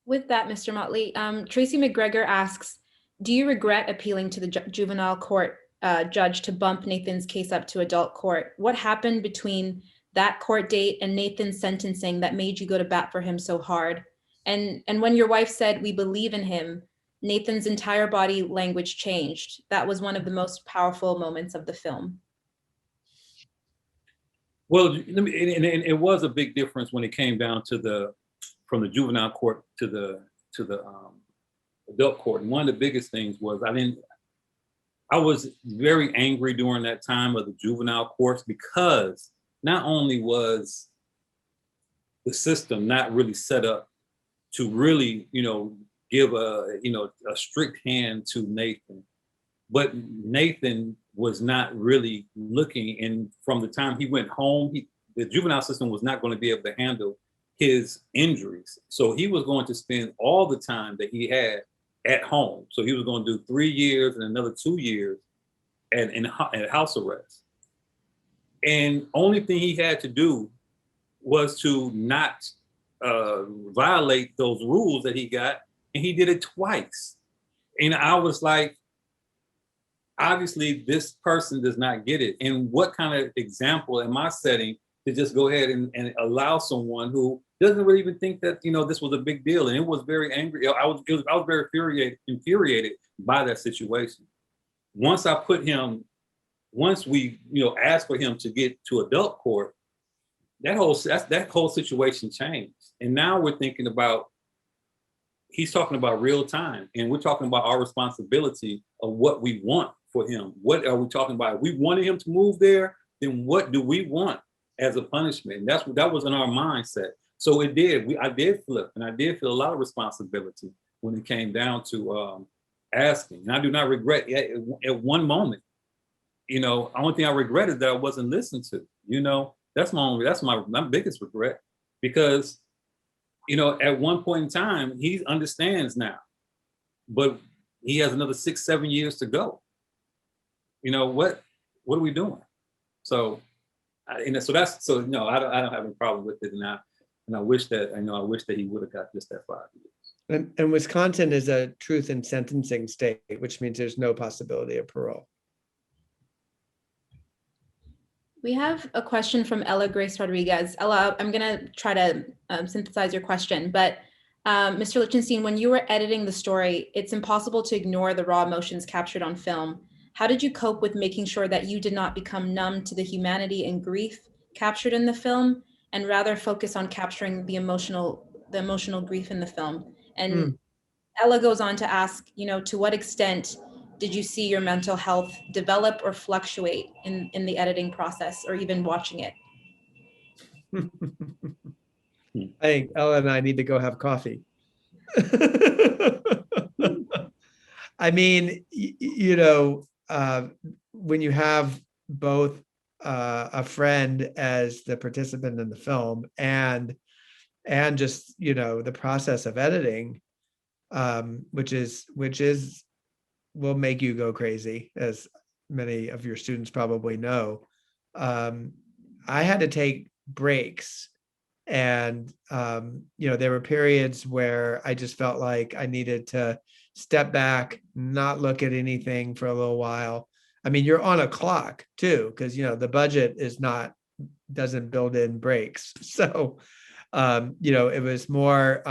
With that, Mr. Motley, Tracy McGregor asks, do you regret appealing to the juvenile court judge to bump Nathan's case up to adult court? What happened between that court date and Nathan's sentencing that made you go to bat for him so hard? And when your wife said, "We believe in him," Nathan's entire body language changed. That was one of the most powerful moments of the film. Well, and it was a big difference when it came down to from the juvenile court to the adult court. And one of the biggest things was I was very angry during that time of the juvenile courts, because not only was the system not really set up to really, you know, give a strict hand to Nathan, but Nathan was not really looking. And from the time he went home, the juvenile system was not going to be able to handle his injuries. So he was going to spend all the time that he had at home. So he was going to do 3 years and another 2 years at house arrest. And only thing he had to do was to not violate those rules that he got. And he did it twice. And I was like, obviously this person does not get it. And what kind of example am I setting to just go ahead and allow someone who doesn't really even think that, you know, this was a big deal? And it was very angry. I was very infuriated by that situation. Once we, you know, asked for him to get to adult court, that whole situation changed. And now we're thinking about, he's talking about real time, and we're talking about our responsibility of what we want for him. What are we talking about? If we wanted him to move there, then what do we want as a punishment? And that was in our mindset. So I did flip, and I did feel a lot of responsibility when it came down to asking. And I do not regret at one moment. You know, the only thing I regret is that I wasn't listened to. You know, that's my biggest regret, because, you know, at one point in time, he understands now, but he has another 6-7 years to go. You know, what are we doing? So, I don't have any problem with it. And I wish that he would have got just that 5 years. And Wisconsin is a truth in sentencing state, which means there's no possibility of parole. We have a question from Ella Grace Rodriguez. Ella, I'm going to try to synthesize your question, but Mr. Lichtenstein, when you were editing the story, it's impossible to ignore the raw emotions captured on film. How did you cope with making sure that you did not become numb to the humanity and grief captured in the film, and rather focus on capturing the emotional grief in the film? And Ella goes on to ask, you know, to what extent did you see your mental health develop or fluctuate in the editing process, or even watching it? I think Ella and I need to go have coffee. I mean, you know, when you have both a friend as the participant in the film and just, you know, the process of editing, which will make you go crazy, as many of your students probably know. I had to take breaks, and you know, there were periods where I just felt like I needed to step back, not look at anything for a little while. I mean, you're on a clock too, because the budget doesn't build in breaks. So, it was more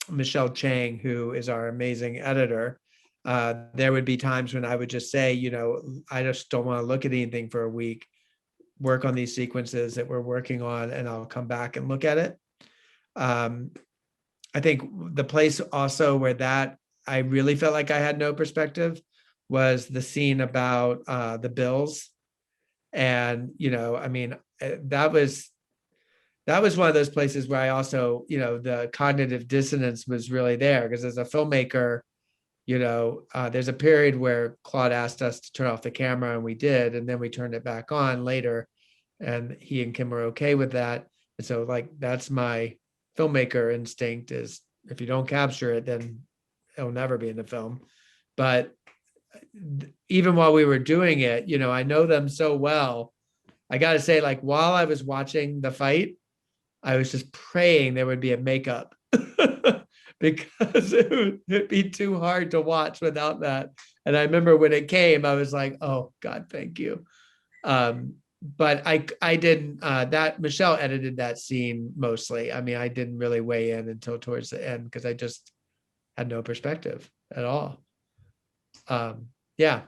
Michelle Chang, who is our amazing editor. There would be times when I would just say, I just don't want to look at anything for a week, work on these sequences that we're working on, and I'll come back and look at it. I think the place also where that I really felt like I had no perspective was the scene about the bills. And, I mean, that was one of those places where I also, the cognitive dissonance was really there, because as a filmmaker, there's a period where Claude asked us to turn off the camera, and we did, and then we turned it back on later, and he and Kim were okay with that. And so, like, that's my filmmaker instinct, is if you don't capture it, then it'll never be in the film. But even while we were doing it, I know them so well. I got to say, like, while I was watching the fight, I was just praying there would be a makeup because it'd be too hard to watch without that. And I remember when it came, I was like, oh God, thank you. But I didn't, that Michelle edited that scene mostly. I mean, I didn't really weigh in until towards the end, because I just had no perspective at all. Yeah,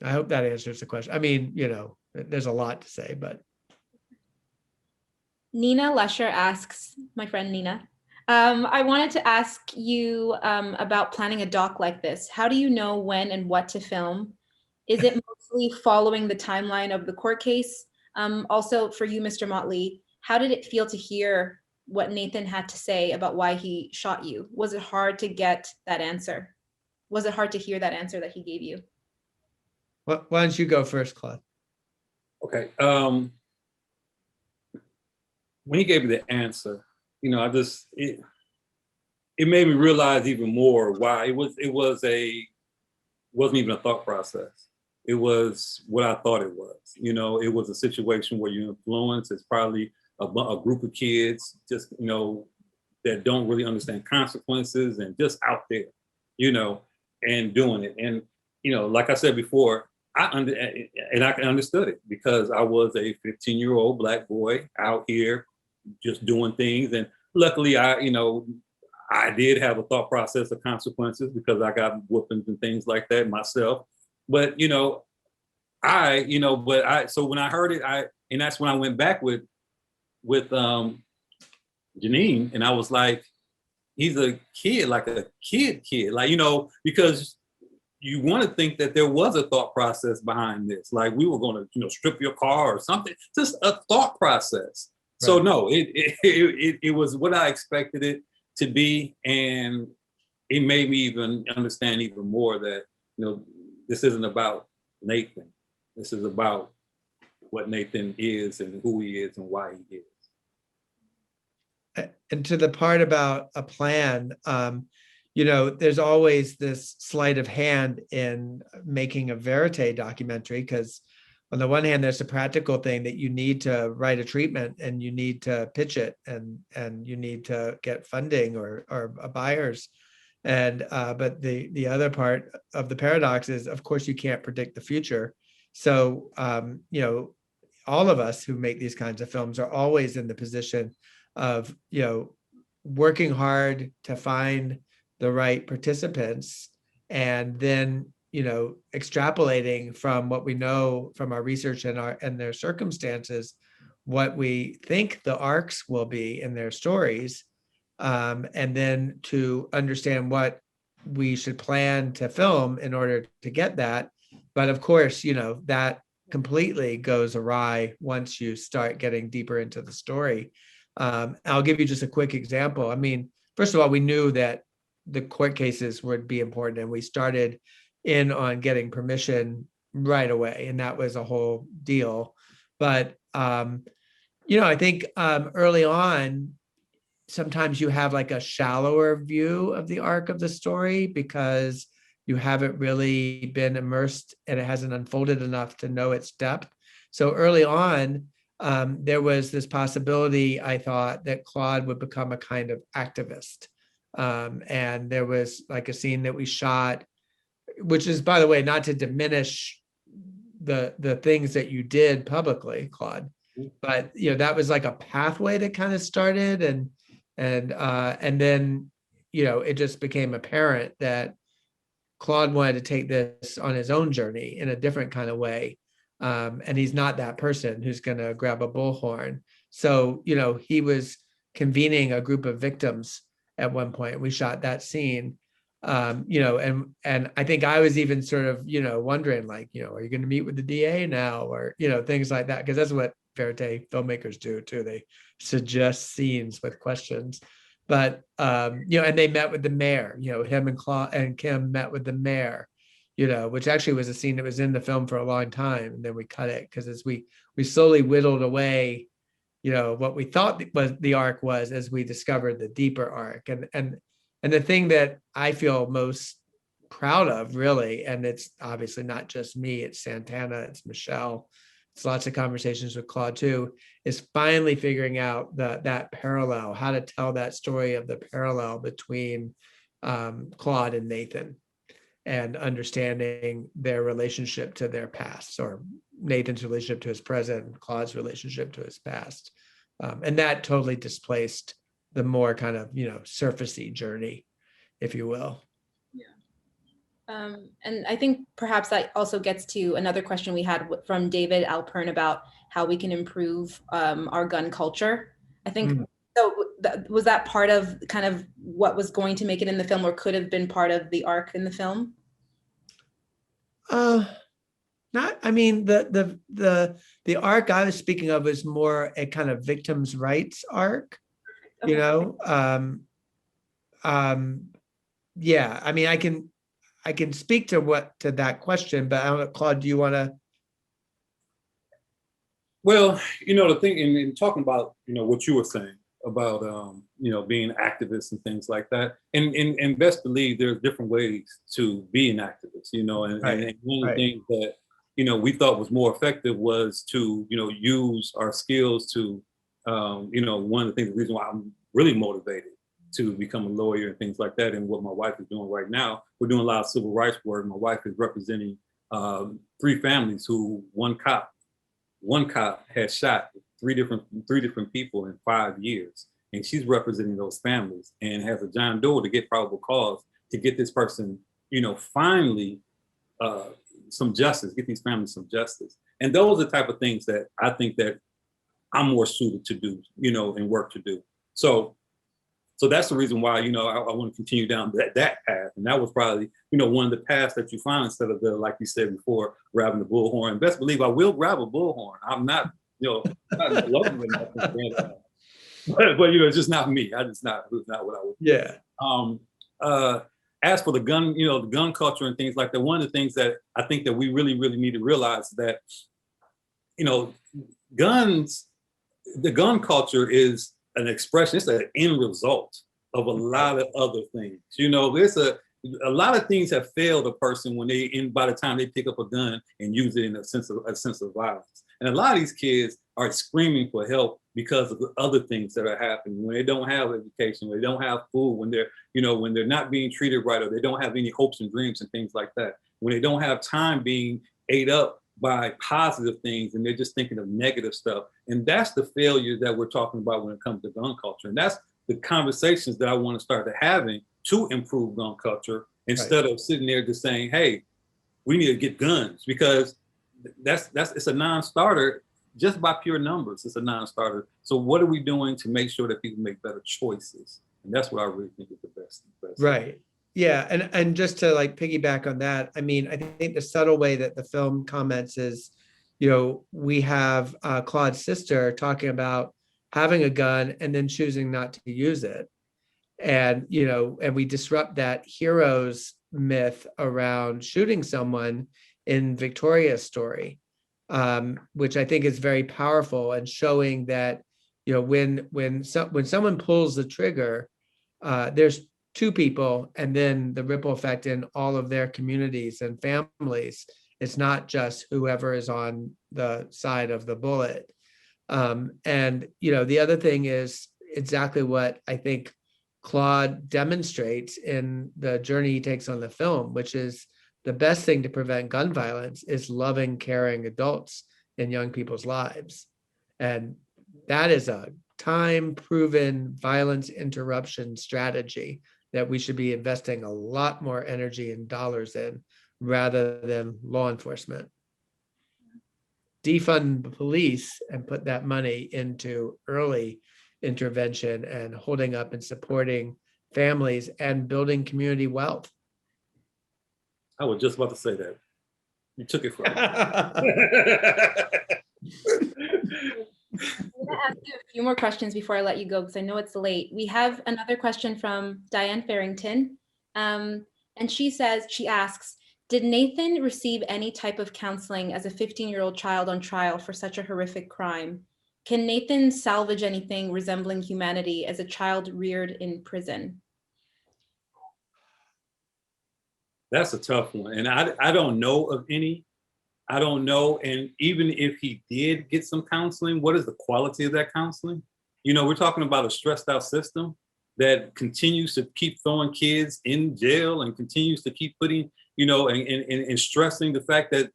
I hope that answers the question. I mean, there's a lot to say, but. Nina Lesher asks, my friend Nina, I wanted to ask you about planning a doc like this. How do you know when and what to film? Is it mostly following the timeline of the court case? Also, for you, Mr. Motley, how did it feel to hear what Nathan had to say about why he shot you? Was it hard to get that answer? Was it hard to hear that answer that he gave you? Why don't you go first, Claude? Okay. When he gave me the answer, it made me realize even more why it wasn't even a thought process. It was what I thought it was. It was a situation where you influence. It's probably a group of kids just, that don't really understand consequences and just out there, and doing it. And, like I said before, I understood it, because I was a 15-year-old Black boy out here just doing things. And luckily, I did have a thought process of consequences, because I got whoopings and things like that myself. But, so when I heard it, and that's when I went back with Janine, and I was like, he's a kid, like a kid, like, because you want to think that there was a thought process behind this. Like, we were going to, strip your car or something, just a thought process. Right. So no, it was what I expected it to be. And it made me even understand even more that, this isn't about Nathan. This is about what Nathan is and who he is and why he is. And to the part about a plan, there's always this sleight of hand in making a verite documentary, because on the one hand, there's a practical thing that you need to write a treatment, and you need to pitch it, and you need to get funding or buyers. And but the other part of the paradox is, of course, you can't predict the future. So all of us who make these kinds of films are always in the position of working hard to find the right participants, and then extrapolating from what we know from our research and their circumstances, what we think the arcs will be in their stories, and then to understand what we should plan to film in order to get that. But of course, that completely goes awry once you start getting deeper into the story. I'll give you just a quick example. I mean, first of all, we knew that the court cases would be important, and we started in on getting permission right away, and that was a whole deal. But I think early on, sometimes you have like a shallower view of the arc of the story, because you haven't really been immersed and it hasn't unfolded enough to know its depth. So early on, there was this possibility, I thought, that Claude would become a kind of activist, And there was like a scene that we shot, which is, by the way, not to diminish the things that you did publicly, Claude, but that was like a pathway that kind of started, and then it just became apparent that Claude wanted to take this on his own journey in a different kind of way. And he's not that person who's going to grab a bullhorn. So, he was convening a group of victims at one point. We shot that scene, and I think I was even sort of, wondering like, are you going to meet with the DA now, or, things like that? Because that's what verite filmmakers do too. They suggest scenes with questions. But and they met with the mayor, him and Claude and Kim met with the mayor, which actually was a scene that was in the film for a long time, and then we cut it because as we slowly whittled away, what we thought was the arc was, as we discovered the deeper arc. And the thing that I feel most proud of, really, and it's obviously not just me, it's Santana, it's Michelle, it's lots of conversations with Claude too, is finally figuring out that parallel, how to tell that story of the parallel between Claude and Nathan, and understanding their relationship to their past, or Nathan's relationship to his present, Claude's relationship to his past. And that totally displaced the more kind of, surfacey journey, if you will. And I think perhaps that also gets to another question we had from David Alpern about how we can improve our gun culture. I think, so was that part of kind of what was going to make it in the film, or could have been part of the arc in the film? Not, I mean, the arc I was speaking of is more a kind of victims' rights arc, Okay. Yeah, I mean, I can speak to that question, but I don't know, Claude, do you want to? Well, the thing in talking about, what you were saying about, being activists and things like that, and best believe there's different ways to be an activist, and one of the things that, we thought was more effective was to, use our skills to, one of the things, the reason why I'm really motivated to become a lawyer and things like that, and what my wife is doing right now, we're doing a lot of civil rights work. My wife is representing 3 families who one cop had shot three different people in 5 years, and she's representing those families and has a John Doe to get probable cause to get this person, finally some justice, get these families some justice. And those are the type of things that I think that I'm more suited to do, and work to do. So that's the reason why, I want to continue down that path. And that was probably, one of the paths that you find, instead of like you said before, grabbing the bullhorn. Best believe I will grab a bullhorn. I'm not, not loving enough. But it's just not me. It's not what I would do. Yeah. As for the gun, the gun culture and things like that, one of the things that I think that we really, really need to realize that, the gun culture is an expression, it's an end result of a lot of other things. There's a lot of things have failed a person when by the time they pick up a gun and use it in a sense of violence. And a lot of these kids are screaming for help because of the other things that are happening, when they don't have education, when they don't have food, when they're not being treated right, or they don't have any hopes and dreams and things like that, when they don't have time being ate up by positive things and they're just thinking of negative stuff. And that's the failure that we're talking about when it comes to gun culture. And that's the conversations that I want to start having to improve gun culture, instead of sitting there just saying, hey, we need to get guns, because it's a non-starter. Just by pure numbers, it's a non-starter. So what are we doing to make sure that people make better choices? And that's what I really think is the best. Right. Yeah. And just to like piggyback on that, I mean, I think the subtle way that the film comments is, we have Claude's sister talking about having a gun and then choosing not to use it. And, and we disrupt that hero's myth around shooting someone in Victoria's story, which I think is very powerful, and showing that, when someone pulls the trigger, there's 2 people, and then the ripple effect in all of their communities and families. It's not just whoever is on the side of the bullet. And, the other thing is exactly what I think Claude demonstrates in the journey he takes on the film, which is the best thing to prevent gun violence is loving, caring adults in young people's lives. And that is a time-proven violence interruption strategy that we should be investing a lot more energy and dollars in rather than law enforcement. Defund the police and put that money into early intervention and holding up and supporting families and building community wealth. I was just about to say that. You took it from me. I'm going to ask you a few more questions before I let you go, because I know it's late. We have another question from Diane Farrington. And she asks, did Nathan receive any type of counseling as a 15-year-old child on trial for such a horrific crime? Can Nathan salvage anything resembling humanity as a child reared in prison? That's a tough one. And I don't know of any. I don't know. And even if he did get some counseling, what is the quality of that counseling? You know, we're talking about a stressed out system that continues to keep throwing kids in jail and continues to keep putting, you know, and stressing the fact that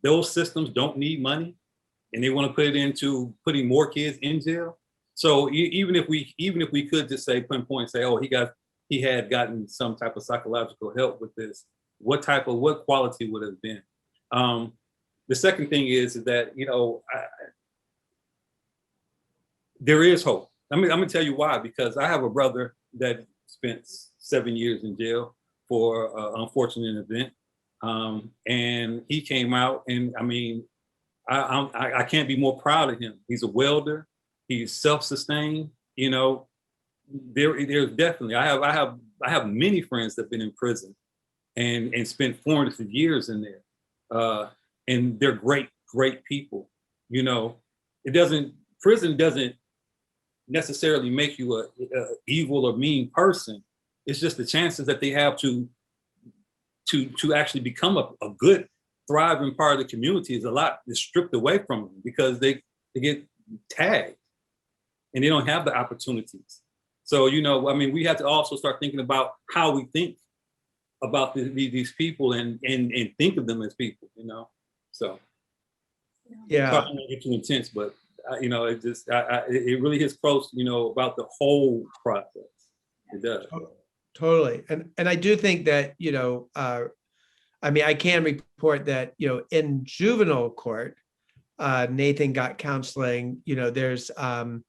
those systems don't need money and they want to put it into putting more kids in jail. So even if we could just say, pinpoint, say, oh, he had gotten some type of psychological help with this, what quality would it have been? The second thing is that, you know, there is hope. I'm gonna tell you why, because I have a brother that spent 7 years in jail for an unfortunate event. And he came out, and I mean, I can't be more proud of him. He's a welder, he's self-sustained, you know. There's definitely, I have many friends that have been in prison and spent formative years in there. And they're great people. You know, prison doesn't necessarily make you a evil or mean person. It's just the chances that they have to actually become a good, thriving part of the community is stripped away from them because they get tagged and they don't have the opportunities. So, you know, I mean, we have to also start thinking about how we think about these people and think of them as people, you know. So, yeah, I don't get too intense, but you know, it just it really hits close, you know, about the whole process. It does. Totally, and I do think that, you know, I mean, I can report that, you know, in juvenile court, Nathan got counseling. You know, there's a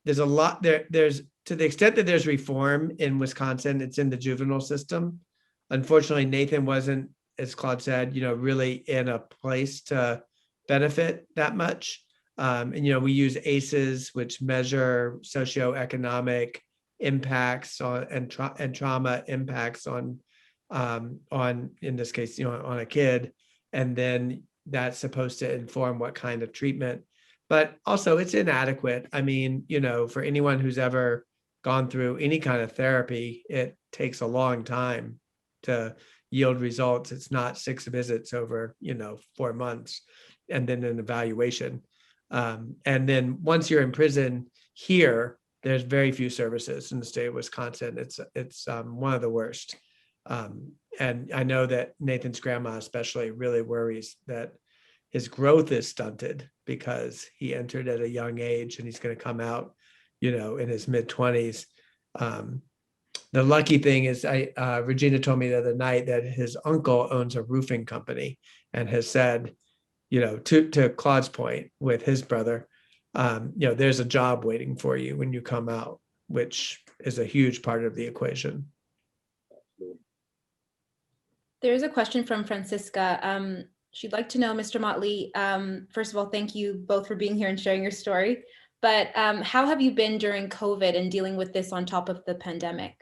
lot there. There's, to the extent that there's reform in Wisconsin, it's in the juvenile system. Unfortunately, Nathan wasn't, as Claude said, you know, really in a place to benefit that much. And, you know, we use ACEs, which measure socioeconomic impacts and trauma impacts on, in this case, you know, on a kid. And then that's supposed to inform what kind of treatment, but also it's inadequate. I mean, you know, for anyone who's ever gone through any kind of therapy, it takes a long time to yield results. It's not 6 visits over, you know, 4 months and then an evaluation. And then once you're in prison here, there's very few services in the state of Wisconsin. It's one of the worst. And I know that Nathan's grandma especially really worries that his growth is stunted because he entered at a young age and he's going to come out, you know, in his mid-20s. The lucky thing is, Regina told me the other night that his uncle owns a roofing company and has said, you know, to Claude's point with his brother, you know, there's a job waiting for you when you come out, which is a huge part of the equation. There's a question from Francisca. She'd like to know, Mr. Motley, first of all, thank you both for being here and sharing your story. But how have you been during COVID and dealing with this on top of the pandemic?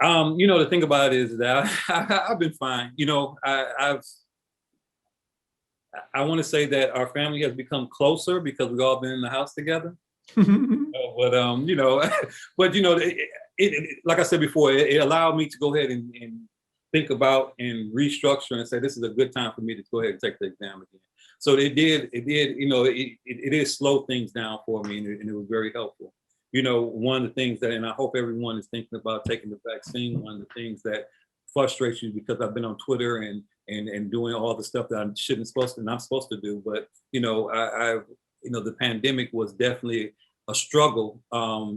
You know, the thing about it is that I've been fine. You know, I want to say that our family has become closer because we've all been in the house together. But you know, but you know, it like I said before, it allowed me to go ahead and think about and restructure and say this is a good time for me to go ahead and take the exam again. So it did, it did slow things down for me, and it was very helpful. One of the things that, and I hope everyone is thinking about taking the vaccine, one of the things that frustrates you, because I've been on Twitter and doing all the stuff that I'm not supposed to do, but the pandemic was definitely a struggle,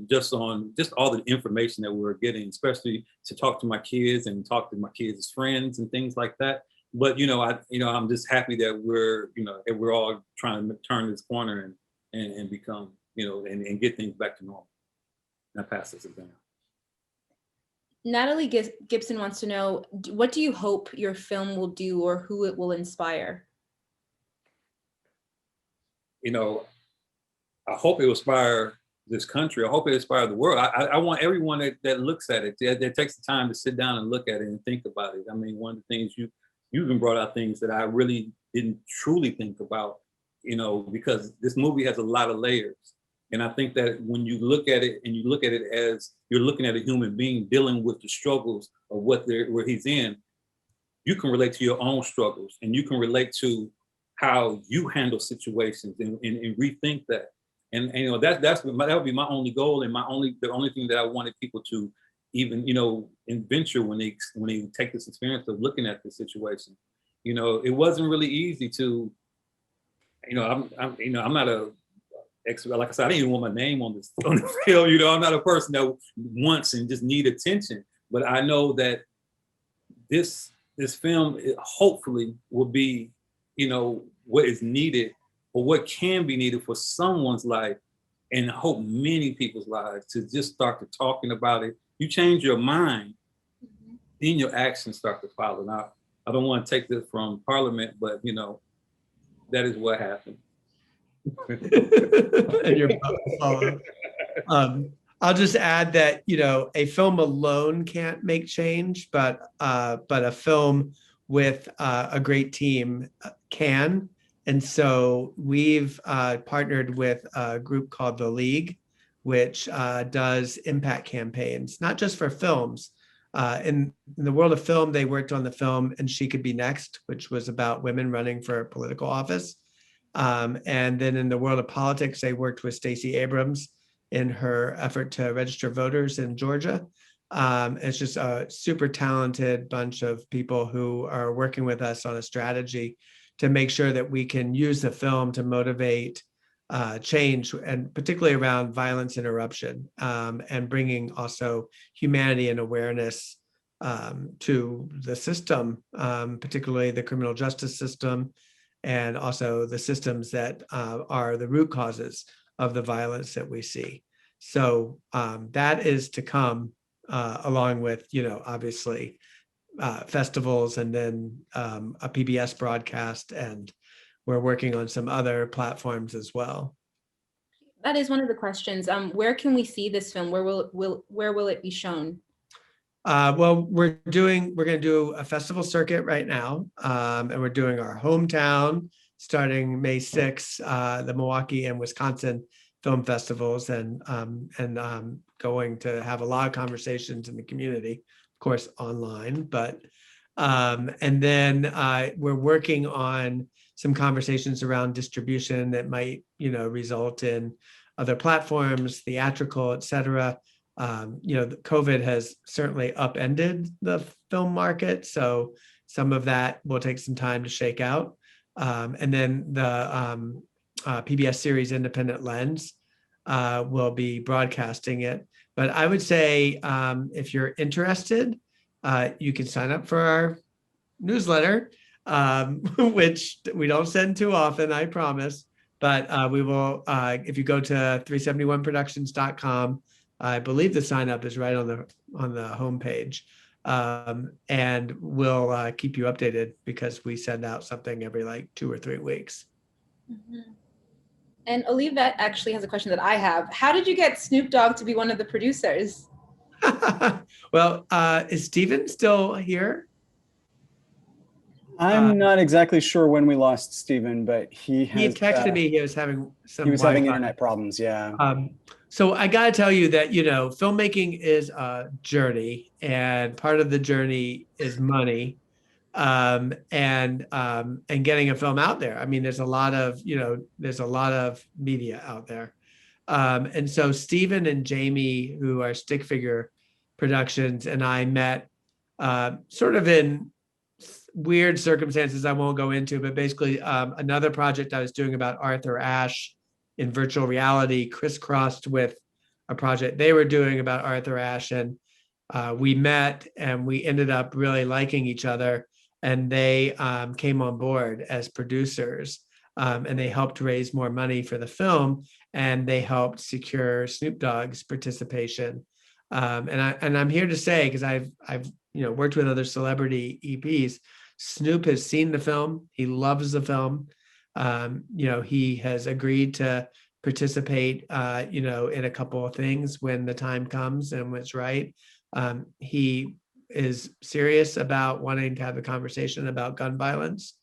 just all the information that we were getting, especially to talk to my kids and talk to my kids' friends and things like that. But I'm just happy that we're all trying to turn this corner and become, and get things back to normal. And I pass this down. Natalie Gibson wants to know, what do you hope your film will do, or who it will inspire? I hope it will inspire this country. I hope it inspires the world. I want everyone that looks at it, that takes the time to sit down and look at it and think about it. I mean, one of the things you even brought out things that I really didn't truly think about, because this movie has a lot of layers. And I think that when you look at it, and you look at it as you're looking at a human being dealing with the struggles of where he's in, you can relate to your own struggles, and you can relate to how you handle situations and rethink that. And that would be my only goal, and the only thing that I wanted people to even adventure when they take this experience of looking at the situation. It wasn't really easy to, I'm not a expert. Like I said, I didn't even want my name on the film. I'm not a person that wants and just need attention. But I know that this film hopefully will be, what is needed, or what can be needed for someone's life, and I hope many people's lives, to just start to talking about it. You change your mind, then your actions start to follow. Now, I don't want to take this from Parliament, but that is what happened. And you're about to follow. I'll just add that a film alone can't make change, but a film with a great team can. And so we've partnered with a group called The League, which does impact campaigns, not just for films. In the world of film, they worked on the film And She Could Be Next, which was about women running for political office. And then in the world of politics, they worked with Stacey Abrams in her effort to register voters in Georgia. It's just a super talented bunch of people who are working with us on a strategy to make sure that we can use the film to motivate change, and particularly around violence interruption, and bringing also humanity and awareness to the system, particularly the criminal justice system, and also the systems that are the root causes of the violence that we see. So that is to come, along with, obviously, festivals, and then a PBS broadcast, and we're working on some other platforms as well. That is one of the questions. Where can we see this film? Where will it be shown? Well, we're going to do a festival circuit right now, and we're doing our hometown starting May 6th, the Milwaukee and Wisconsin film festivals, and going to have a lot of conversations in the community, of course, online, but and then we're working on some conversations around distribution that might, result in other platforms, theatrical, et cetera. COVID has certainly upended the film market, so some of that will take some time to shake out. And then the PBS series Independent Lens will be broadcasting it. But I would say if you're interested, you can sign up for our newsletter, which we don't send too often, I promise. But we will, if you go to 371productions.com, I believe the sign up is right on the homepage, and we'll keep you updated, because we send out something every like 2 or 3 weeks. Mm-hmm. And Olivette actually has a question that I have. How did you get Snoop Dogg to be one of the producers? Well, is Steven still here? I'm not exactly sure when we lost Steven, but he had texted me. He was having some. He was having internet problems. Yeah. So I got to tell you that, filmmaking is a journey, and part of the journey is money. and getting a film out there. I mean, there's a lot of media out there. And so Stephen and Jamie, who are Stick Figure Productions, and I met sort of in weird circumstances I won't go into, but basically another project I was doing about Arthur Ashe in virtual reality crisscrossed with a project they were doing about Arthur Ashe. And we met and we ended up really liking each other. And they came on board as producers, and they helped raise more money for the film, and they helped secure Snoop Dogg's participation. And I'm here to say, because I've worked with other celebrity EPs, Snoop has seen the film. He loves the film. He has agreed to participate, in a couple of things when the time comes and when it's right. He is serious about wanting to have a conversation about gun violence.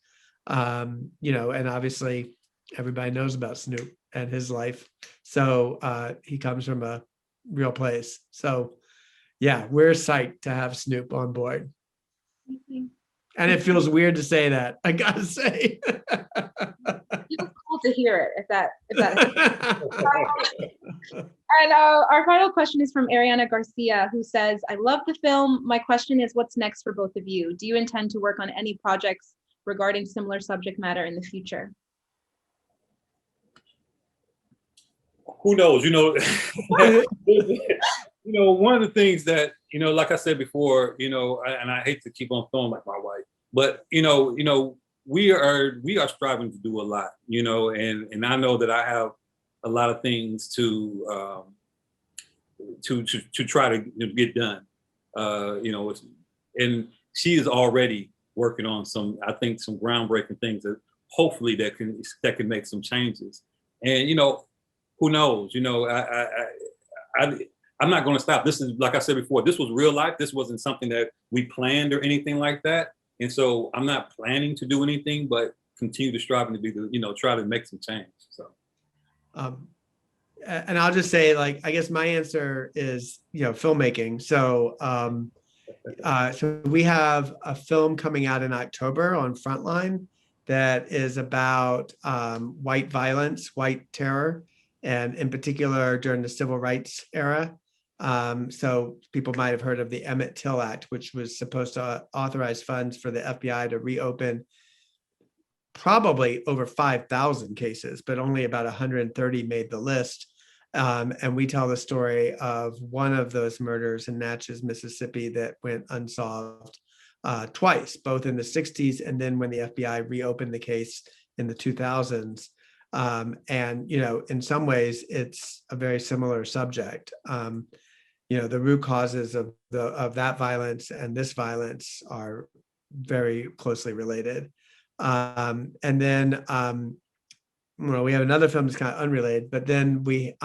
And obviously everybody knows about Snoop and his life. So he comes from a real place. So yeah, we're psyched to have Snoop on board. And it feels weird to say that, I gotta say. It was cool to hear it, if that And our final question is from Ariana Garcia, who says, I love the film. My question is, what's next for both of you? Do you intend to work on any projects regarding similar subject matter in the future? Who knows? One of the things that, like I said before, and I hate to keep on feeling like my wife, but we are striving to do a lot, and I know that I have a lot of things to try to get done, and she is already working on some groundbreaking things that hopefully that can make some changes. And who knows? I'm not going to stop. This is, like I said before, this was real life. This wasn't something that we planned or anything like that. And so I'm not planning to do anything, but continue to strive to be try to make some change. So. And I'll just say, I guess my answer is, filmmaking. So, so we have a film coming out in October on Frontline that is about white violence, white terror, and in particular during the civil rights era. So people might have heard of the Emmett Till Act, which was supposed to authorize funds for the FBI to reopen probably over 5,000 cases, but only about 130 made the list. And we tell the story of one of those murders in Natchez, Mississippi that went unsolved twice, both in the 60s and then when the FBI reopened the case in the 2000s. And in some ways, it's a very similar subject. The root causes of that violence and this violence are very closely related. And then we have another film that's kind of unrelated, but then we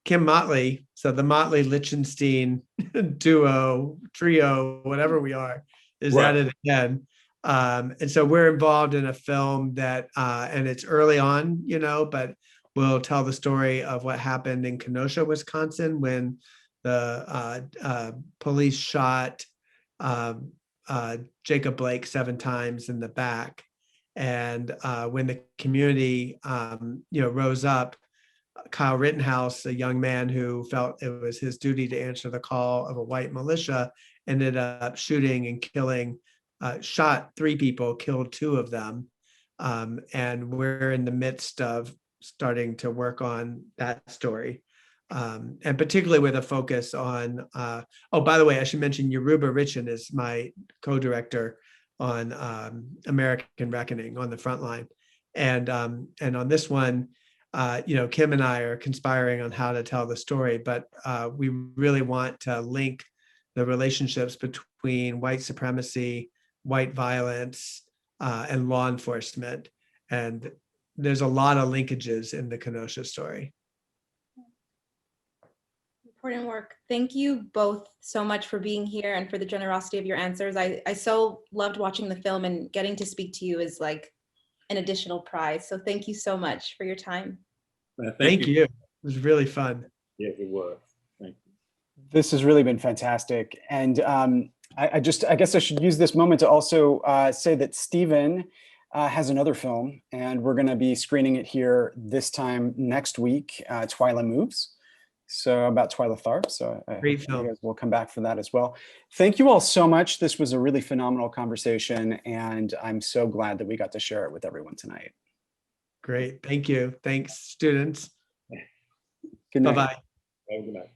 Kim Motley, so the Motley Lichtenstein duo, trio, whatever we are, is Right. at it again. And so we're involved in a film that, and it's early on, but we'll tell the story of what happened in Kenosha, Wisconsin, when the police shot Jacob Blake 7 times in the back. And when the community, rose up, Kyle Rittenhouse, a young man who felt it was his duty to answer the call of a white militia, ended up shooting and killing, shot 3 people, killed 2 of them. And we're in the midst of starting to work on that story. And particularly with a focus on, by the way, I should mention Yoruba Richin is my co-director on American Reckoning on the Frontline. And on this one, Kim and I are conspiring on how to tell the story, but we really want to link the relationships between white supremacy, white violence, and law enforcement. And there's a lot of linkages in the Kenosha story. Important work. Thank you both so much for being here and for the generosity of your answers. I so loved watching the film, and getting to speak to you is like an additional prize. So thank you so much for your time. Thank you. It was really fun. Yes, it was. Thank you. This has really been fantastic. And I guess I should use this moment to also say that Stephen has another film, and we're going to be screening it here this time next week, Twyla Moves. So about Twyla Tharp. So I hope Great you film. guys will come back for that as well. Thank you all so much. This was a really phenomenal conversation, and I'm so glad that we got to share it with everyone tonight. Great. Thank you. Thanks, students. Good night. Bye-bye. Have a good night.